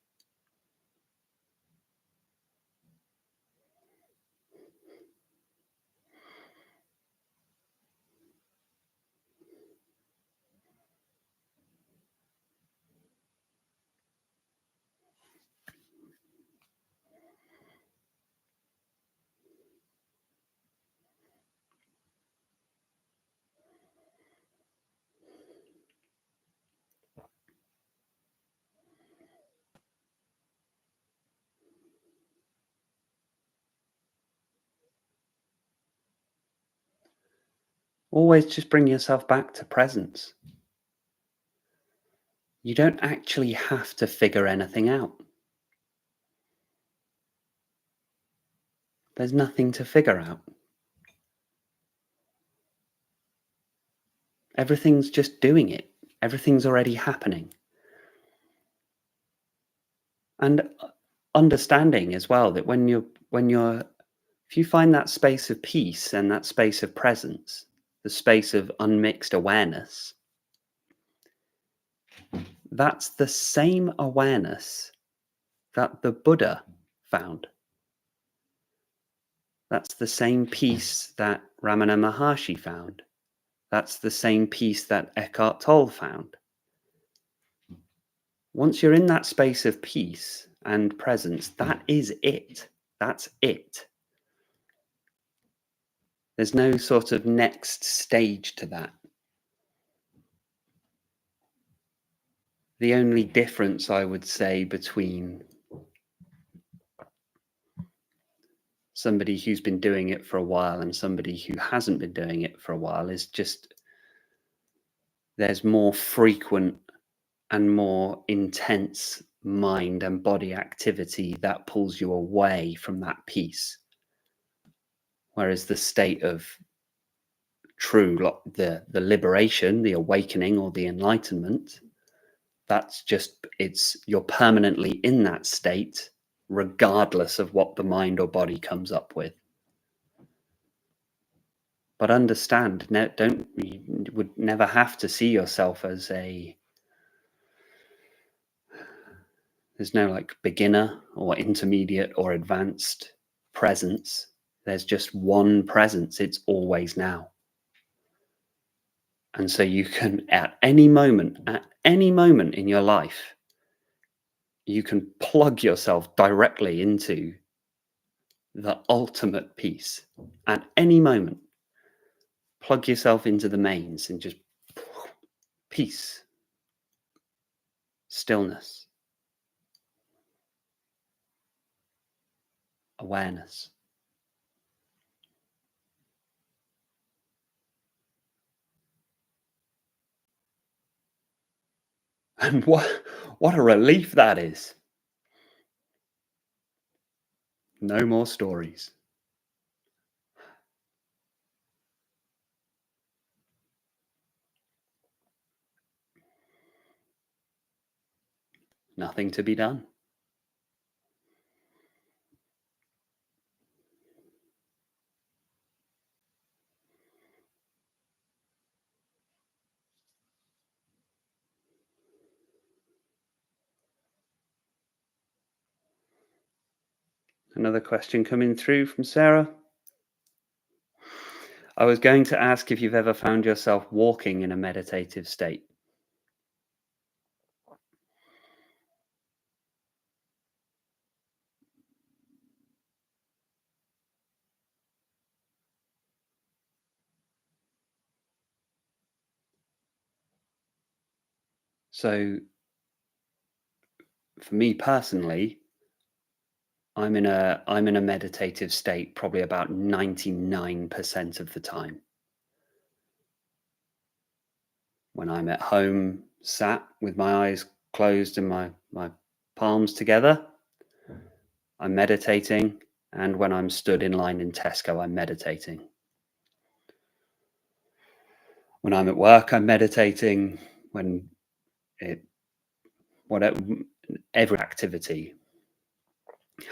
Always just bring yourself back to presence. You don't actually have to figure anything out. There's nothing to figure out. Everything's just doing it. Everything's already happening. And understanding as well that if you find that space of peace and that space of presence, the space of unmixed awareness, that's the same awareness that the Buddha found. That's the same peace that Ramana Maharshi found. That's the same peace that Eckhart Tolle found. Once you're in that space of peace and presence, that is it. That's it. There's no sort of next stage to that. The only difference, I would say, between somebody who's been doing it for a while and somebody who hasn't been doing it for a while is just there's more frequent and more intense mind and body activity that pulls you away from that peace. Whereas the state of true, the liberation, the awakening or the enlightenment, that's just, you're permanently in that state regardless of what the mind or body comes up with. But understand, you would never have to see yourself as there's no like beginner or intermediate or advanced presence. There's just one presence. It's always now. And so you can, at any moment in your life, you can plug yourself directly into the ultimate peace. At any moment, plug yourself into the mains and just peace, stillness, awareness. And what a relief that is. No more stories. Nothing to be done. Another question coming through from Sarah. I was going to ask if you've ever found yourself walking in a meditative state. So for me personally, I'm in a meditative state probably about 99% of the time. When I'm at home, sat with my eyes closed and my palms together, I'm meditating. And when I'm stood in line in Tesco, I'm meditating. When I'm at work, I'm meditating. Every activity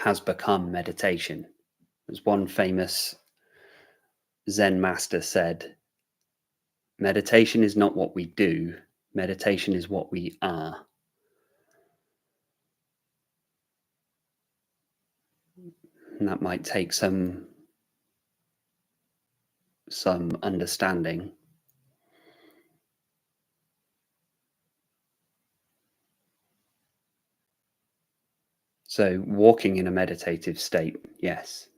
has become meditation. As one famous Zen master said, meditation is not what we do, meditation is what we are. And that might take some understanding. So walking in a meditative state, yes.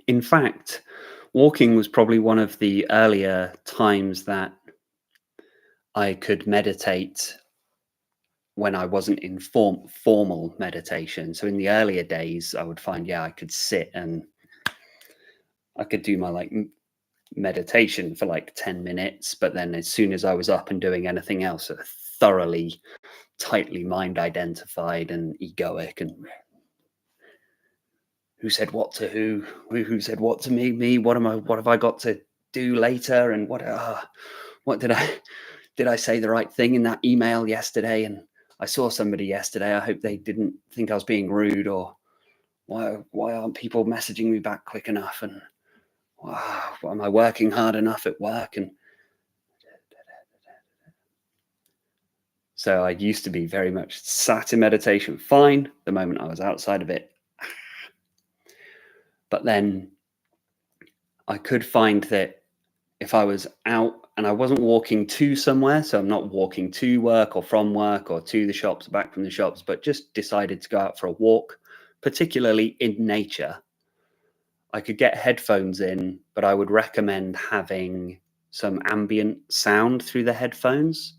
In fact, walking was probably one of the earlier times that I could meditate when I wasn't in formal meditation. So in the earlier days, I would find, I could sit and I could do my meditation for like 10 minutes, but then as soon as I was up and doing anything else, thoroughly, tightly mind identified and egoic, and who said what to who said what to me, what have I got to do later, and what did I say the right thing in that email yesterday? And I saw somebody yesterday, I hope they didn't think I was being rude, or why aren't people messaging me back quick enough, and am I working hard enough at work? And so I used to be very much sat in meditation fine. The moment I was outside of it, but then I could find that if I was out and I wasn't walking to somewhere, so I'm not walking to work or from work or to the shops, back from the shops, but just decided to go out for a walk, particularly in nature, I could get headphones in, but I would recommend having some ambient sound through the headphones,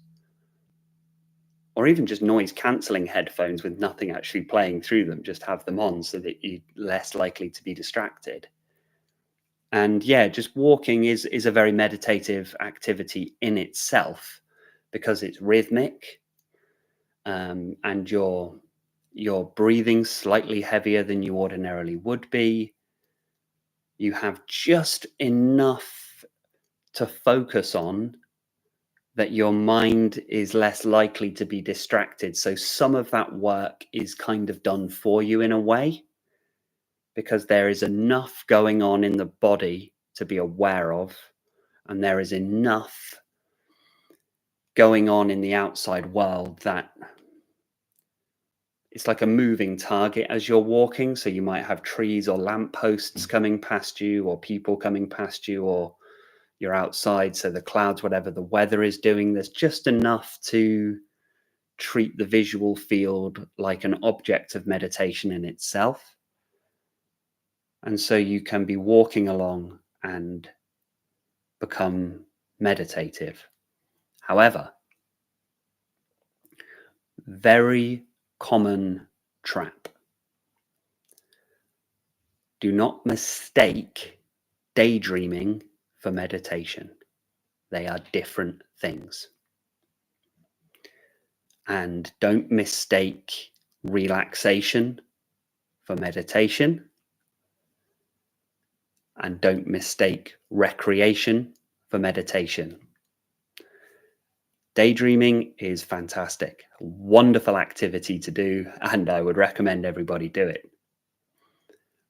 or even just noise cancelling headphones with nothing actually playing through them. Just have them on so that you're less likely to be distracted. And yeah, just walking is a very meditative activity in itself, because it's rhythmic, and you're breathing slightly heavier than you ordinarily would be. You have just enough to focus on that your mind is less likely to be distracted. So some of that work is kind of done for you in a way, because there is enough going on in the body to be aware of, and there is enough going on in the outside world that it's like a moving target as you're walking. So you might have trees or lampposts coming past you, or people coming past you, or you're outside, so the clouds, whatever the weather is doing, there's just enough to treat the visual field like an object of meditation in itself. And so you can be walking along and become meditative. However, very common trap. Do not mistake daydreaming for meditation. They are different things. And don't mistake relaxation for meditation. And don't mistake recreation for meditation. Daydreaming is fantastic, wonderful activity to do, and I would recommend everybody do it.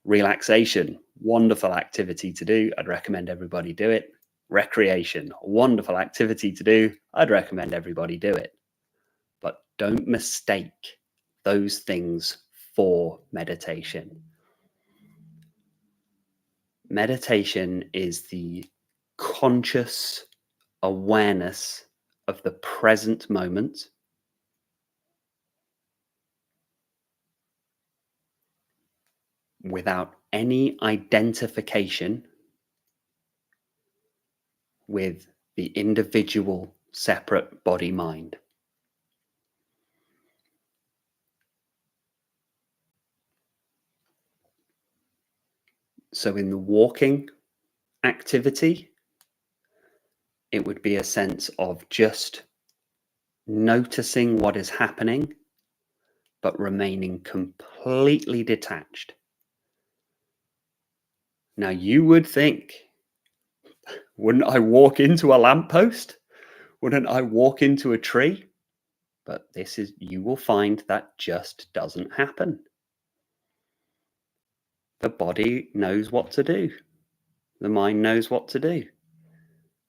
Relaxation, wonderful activity to do, I'd recommend everybody do it. Recreation, wonderful activity to do, I'd recommend everybody do it. But don't mistake those things for meditation. Meditation is the conscious awareness of the present moment, without any identification with the individual separate body-mind. So in the walking activity, it would be a sense of just noticing what is happening, but remaining completely detached. Now you would think, wouldn't I walk into a lamppost? Wouldn't I walk into a tree? But you will find that just doesn't happen. The body knows what to do. The mind knows what to do.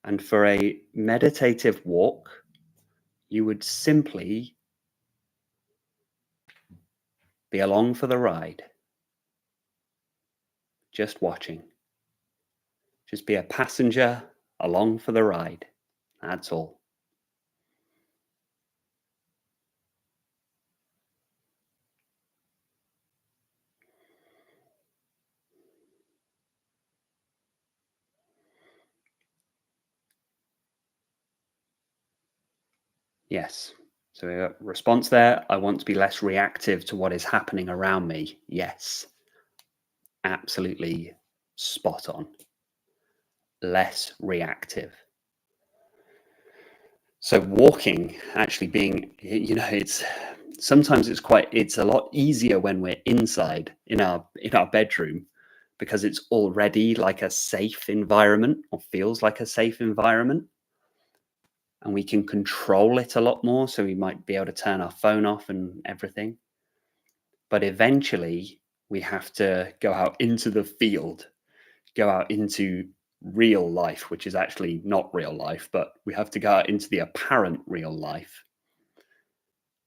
And for a meditative walk, you would simply be along for the ride, just watching. Just be a passenger along for the ride. That's all. Yes. So a response there, I want to be less reactive to what is happening around me. Yes. Absolutely spot on. less reactive. So walking, actually being, it's sometimes it's a lot easier when we're inside in our bedroom, because it's already like a safe environment, or feels like a safe environment, and we can control it a lot more. So we might be able to turn our phone off and everything. But eventually we have to go out into the field, go out into real life, which is actually not real life, but we have to go out into the apparent real life.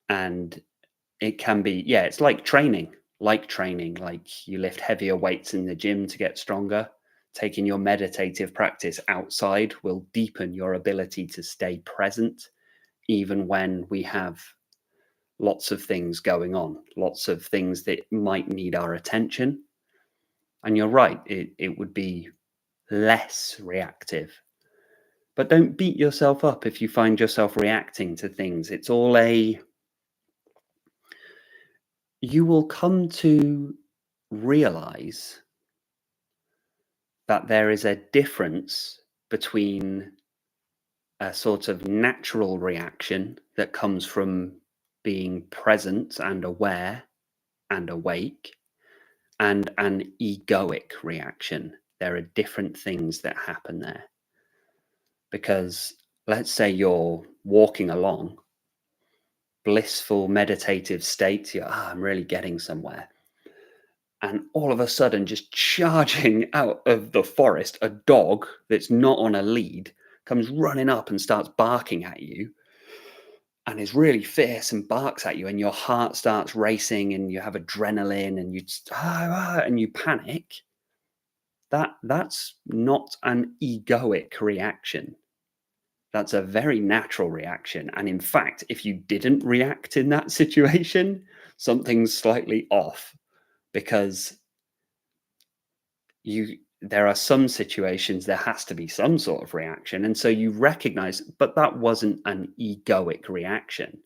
And it can be, it's like training, like you lift heavier weights in the gym to get stronger. Taking your meditative practice outside will deepen your ability to stay present, even when we have lots of things going on, lots of things that might need our attention. And you're right, it would be less reactive. But don't beat yourself up if you find yourself reacting to things. It's all you will come to realize that there is a difference between a sort of natural reaction that comes from being present and aware and awake, and an egoic reaction. There are different things that happen there. Because let's say you're walking along, blissful meditative state, I'm really getting somewhere. And all of a sudden, just charging out of the forest, a dog that's not on a lead comes running up and starts barking at you, and is really fierce and barks at you, and your heart starts racing, and you have adrenaline, and and you panic. That's not an egoic reaction. That's a very natural reaction. And in fact, if you didn't react in that situation, something's slightly off, because there are some situations there has to be some sort of reaction. And so you recognize, but that wasn't an egoic reaction.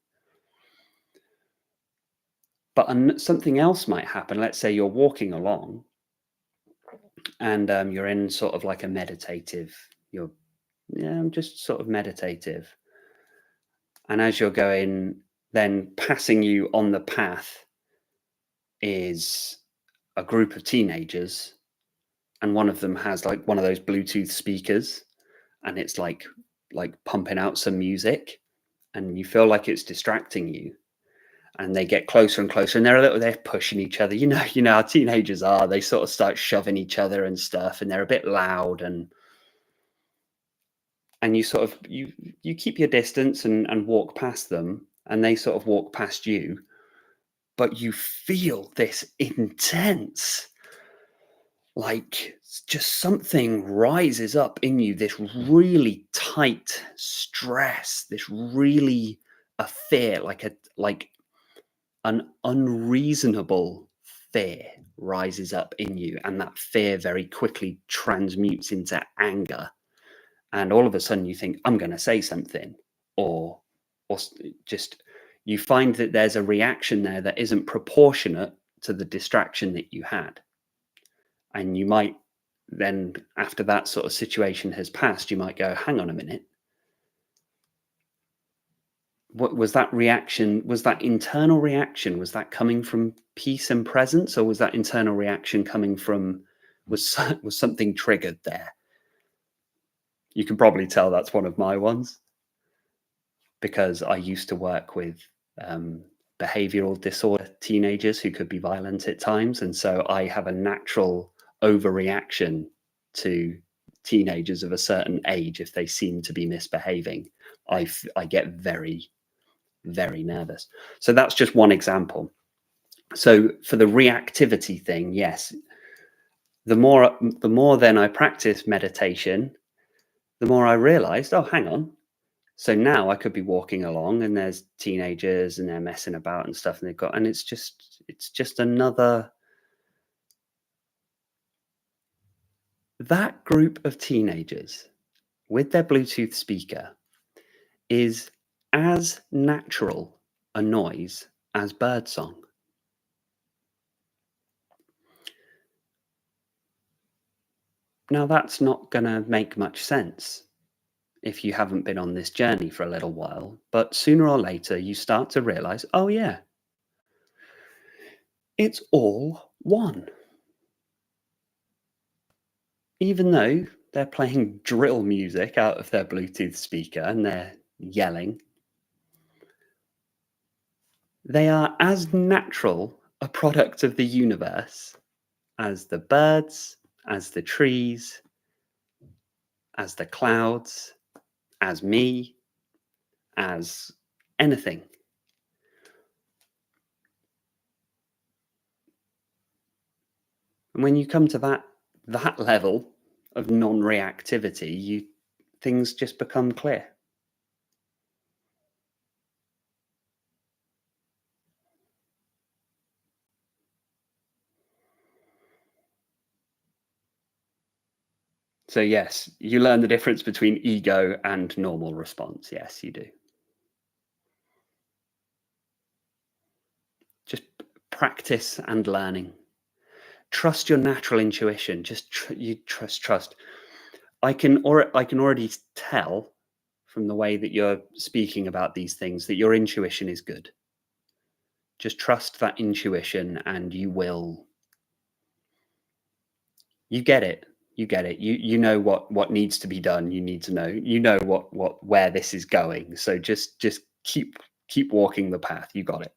But something else might happen. Let's say you're walking along and you're in sort of like a meditative, I'm just sort of meditative. And as you're going, then passing you on the path is a group of teenagers, and one of them has like one of those Bluetooth speakers, and it's like pumping out some music, and you feel like it's distracting you. And they get closer and closer, and they're pushing each other. You know how teenagers are. They sort of start shoving each other and stuff, and they're a bit loud, and you sort of you keep your distance and walk past them, and they sort of walk past you, but you feel this intense, like just something rises up in you, this really tight stress, this really a fear, like an unreasonable fear rises up in you, and that fear very quickly transmutes into anger. And all of a sudden you think, I'm going to say something, or just you find that there's a reaction there that isn't proportionate to the distraction that you had. And you might then, after that sort of situation has passed, you might go, hang on a minute. What was that reaction? Was that internal reaction? Was that coming from peace and presence, or was that internal reaction coming from, was something triggered there? You can probably tell that's one of my ones, because I used to work with behavioral disorder teenagers who could be violent at times. And so I have a natural overreaction to teenagers of a certain age. If they seem to be misbehaving, I get very, very nervous. So that's just one example. So for the reactivity thing, yes, the more then I practice meditation, the more I realized, oh, hang on. So now I could be walking along and there's teenagers and they're messing about and stuff, and it's just another, that group of teenagers with their Bluetooth speaker is as natural a noise as birdsong. Now, that's not going to make much sense if you haven't been on this journey for a little while, but sooner or later you start to realize, oh, yeah, it's all one. Even though they're playing drill music out of their Bluetooth speaker and they're yelling, they are as natural a product of the universe as the birds, as the trees, as the clouds, as me, as anything. And when you come to that level of non-reactivity, things just become clear. So yes, you learn the difference between ego and normal response. Yes, you do. Just practice and learning. Trust your natural intuition. Just trust. I can already tell from the way that you're speaking about these things that your intuition is good. Just trust that intuition, and you get it. You get it. You know what needs to be done. You need to know. You know where this is going. So just keep walking the path. You got it.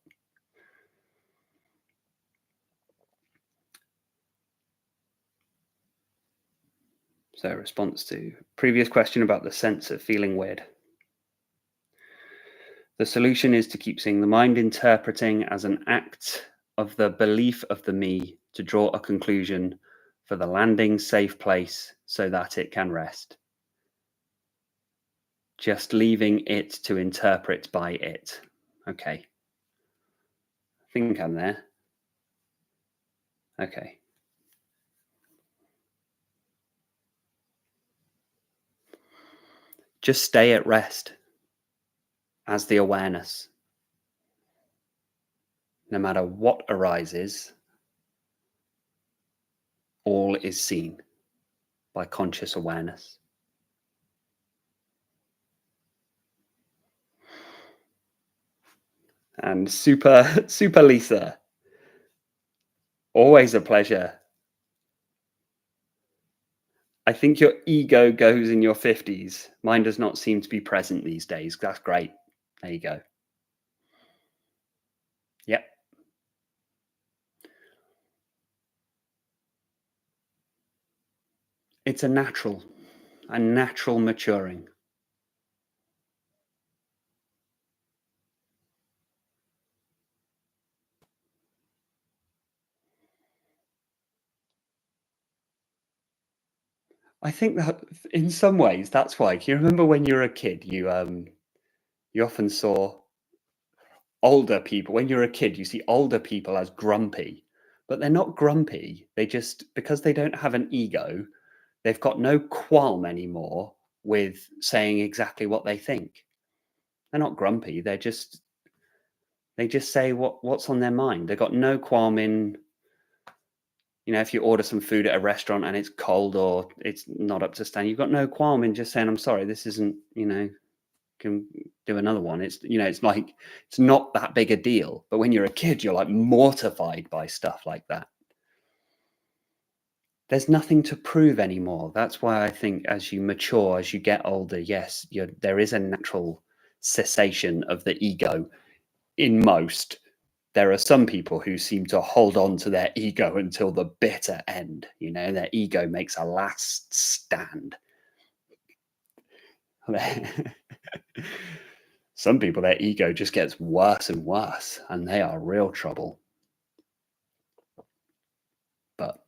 So, response to previous question about the sense of feeling weird. The solution is to keep seeing the mind interpreting as an act of the belief of the me to draw a conclusion for the landing safe place so that it can rest. Just leaving it to interpret by it. Okay. I think I'm there. Okay. Just stay at rest as the awareness. No matter what arises, all is seen by conscious awareness. And super Lisa, always a pleasure. I think your ego goes in your 50s. Mine does not seem to be present these days. That's great. There you go. Yep. It's a natural maturing. I think that in some ways that's why. Can you remember when you were a kid, you often saw older people. When you're a kid, you see older people as grumpy, but they're not grumpy. They just, because they don't have an ego, they've got no qualm anymore with saying exactly what they think. They're not grumpy. They just say what's on their mind. They've got no qualm in, if you order some food at a restaurant and it's cold or it's not up to stand, you've got no qualm in just saying, I'm sorry, this isn't, can do another one. It's like, it's not that big a deal. But when you're a kid, you're like mortified by stuff like that. There's nothing to prove anymore. That's why I think as you mature, as you get older, yes, there is a natural cessation of the ego in most. There are some people who seem to hold on to their ego until the bitter end. Their ego makes a last stand. Some people, their ego just gets worse and worse, and they are real trouble. But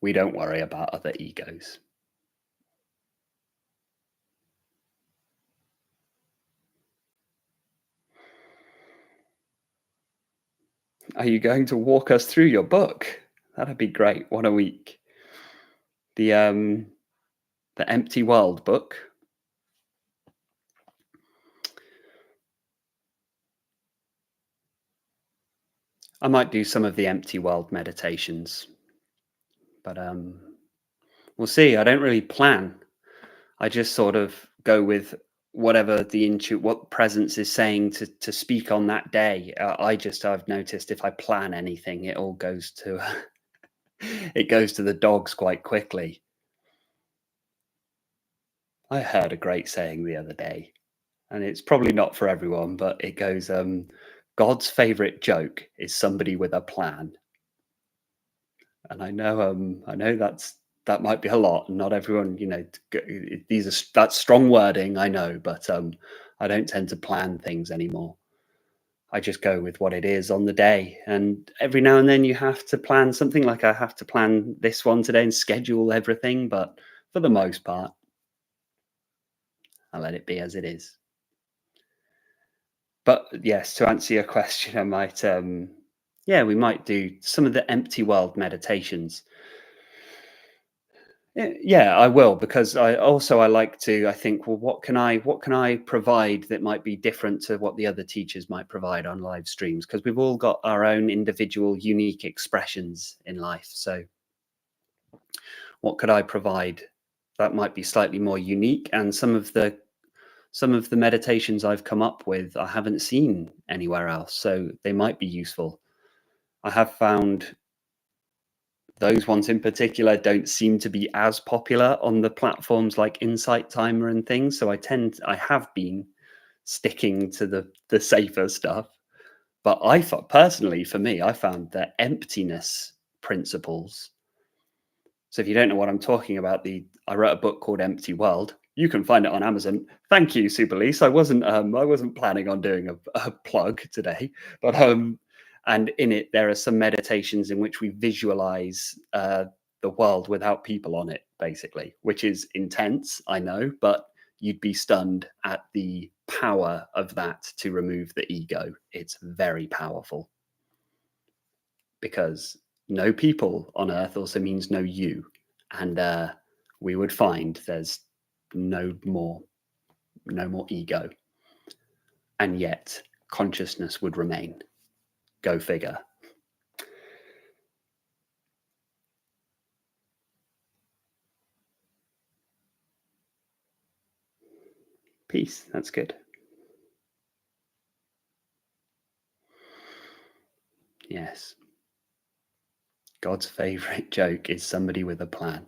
we don't worry about other egos. Are you going to walk us through your book? That'd be great. 1 week. The Empty World book. I might do some of the Empty World meditations, but We'll see. I don't really plan. I just sort of go with whatever what presence is saying to speak on that day. I've noticed if I plan anything, it all goes to it goes to the dogs quite quickly. I heard a great saying the other day, and it's probably not for everyone, but it goes, God's favorite joke is somebody with a plan. And I know that might be a lot, and not everyone, that's strong wording, I know, but I don't tend to plan things anymore. I just go with what it is on the day, and every now and then you have to plan something. Like I have to plan this one today and schedule everything, but for the most part, I let it be as it is. But yes, to answer your question, I might, yeah, we might do some of the empty world meditations. Yeah, I will, because I like to. I think, well, what can I provide that might be different to what the other teachers might provide on live streams? Because we've all got our own individual, unique expressions in life. So, what could I provide that might be slightly more unique? And some of the meditations I've come up with, I haven't seen anywhere else, so they might be useful. I have found those ones in particular don't seem to be as popular on the platforms like Insight Timer and things. So I have been sticking to the safer stuff. But I thought personally, for me, I found the emptiness principles. So if you don't know what I'm talking about, I wrote a book called Empty World. You can find it on Amazon. Thank you, Super Lise. I wasn't planning on doing a plug today, but and in it there are some meditations in which we visualize the world without people on it, basically, which is intense, I know, but you'd be stunned at the power of that to remove the ego. It's very powerful because no people on earth also means no you. And we would find there's no more, no more ego. And yet consciousness would remain. Go figure. Peace. That's good. Yes. God's favorite joke is somebody with a plan.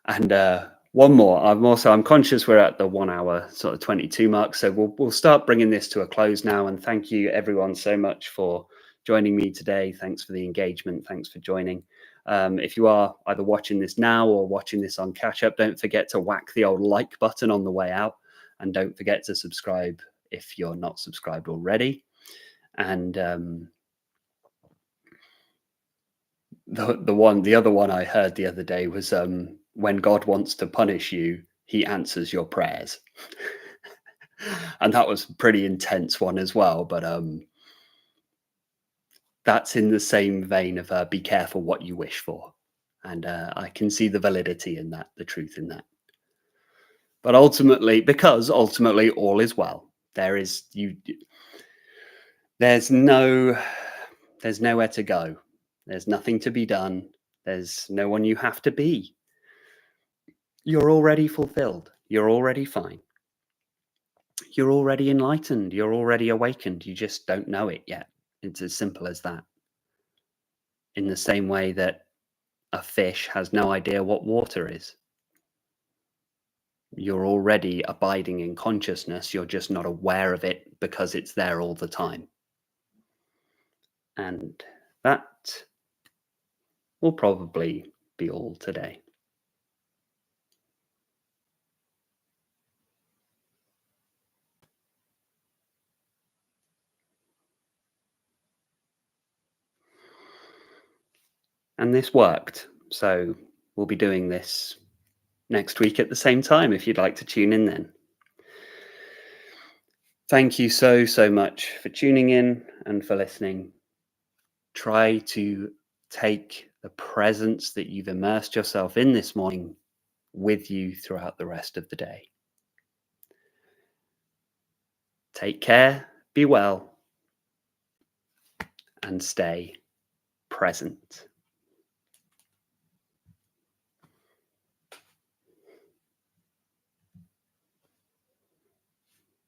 And one more. I'm conscious we're at the 1 hour sort of 22 mark, so we'll start bringing this to a close now. And thank you everyone so much for joining me today. Thanks for the engagement. Thanks for joining. If you are either watching this now or watching this on catch up, don't forget to whack the old like button on the way out, and don't forget to subscribe if you're not subscribed already. And the other one I heard the other day was when God wants to punish you, he answers your prayers. And that was a pretty intense one as well, but that's in the same vein of be careful what you wish for. And I can see the validity in that, the truth in that. But ultimately all is well. There's no there's nowhere to go. There's nothing to be done. There's no one you have to be. You're already fulfilled. You're already fine. You're already enlightened. You're already awakened. You just don't know it yet. It's as simple as that. In the same way that a fish has no idea what water is. You're already abiding in consciousness. You're just not aware of it because it's there all the time. And that will probably be all today. And this worked. So we'll be doing this next week at the same time if you'd like to tune in then. Thank you so, so much for tuning in and for listening. Try to take the presence that you've immersed yourself in this morning with you throughout the rest of the day. Take care, be well, and stay present.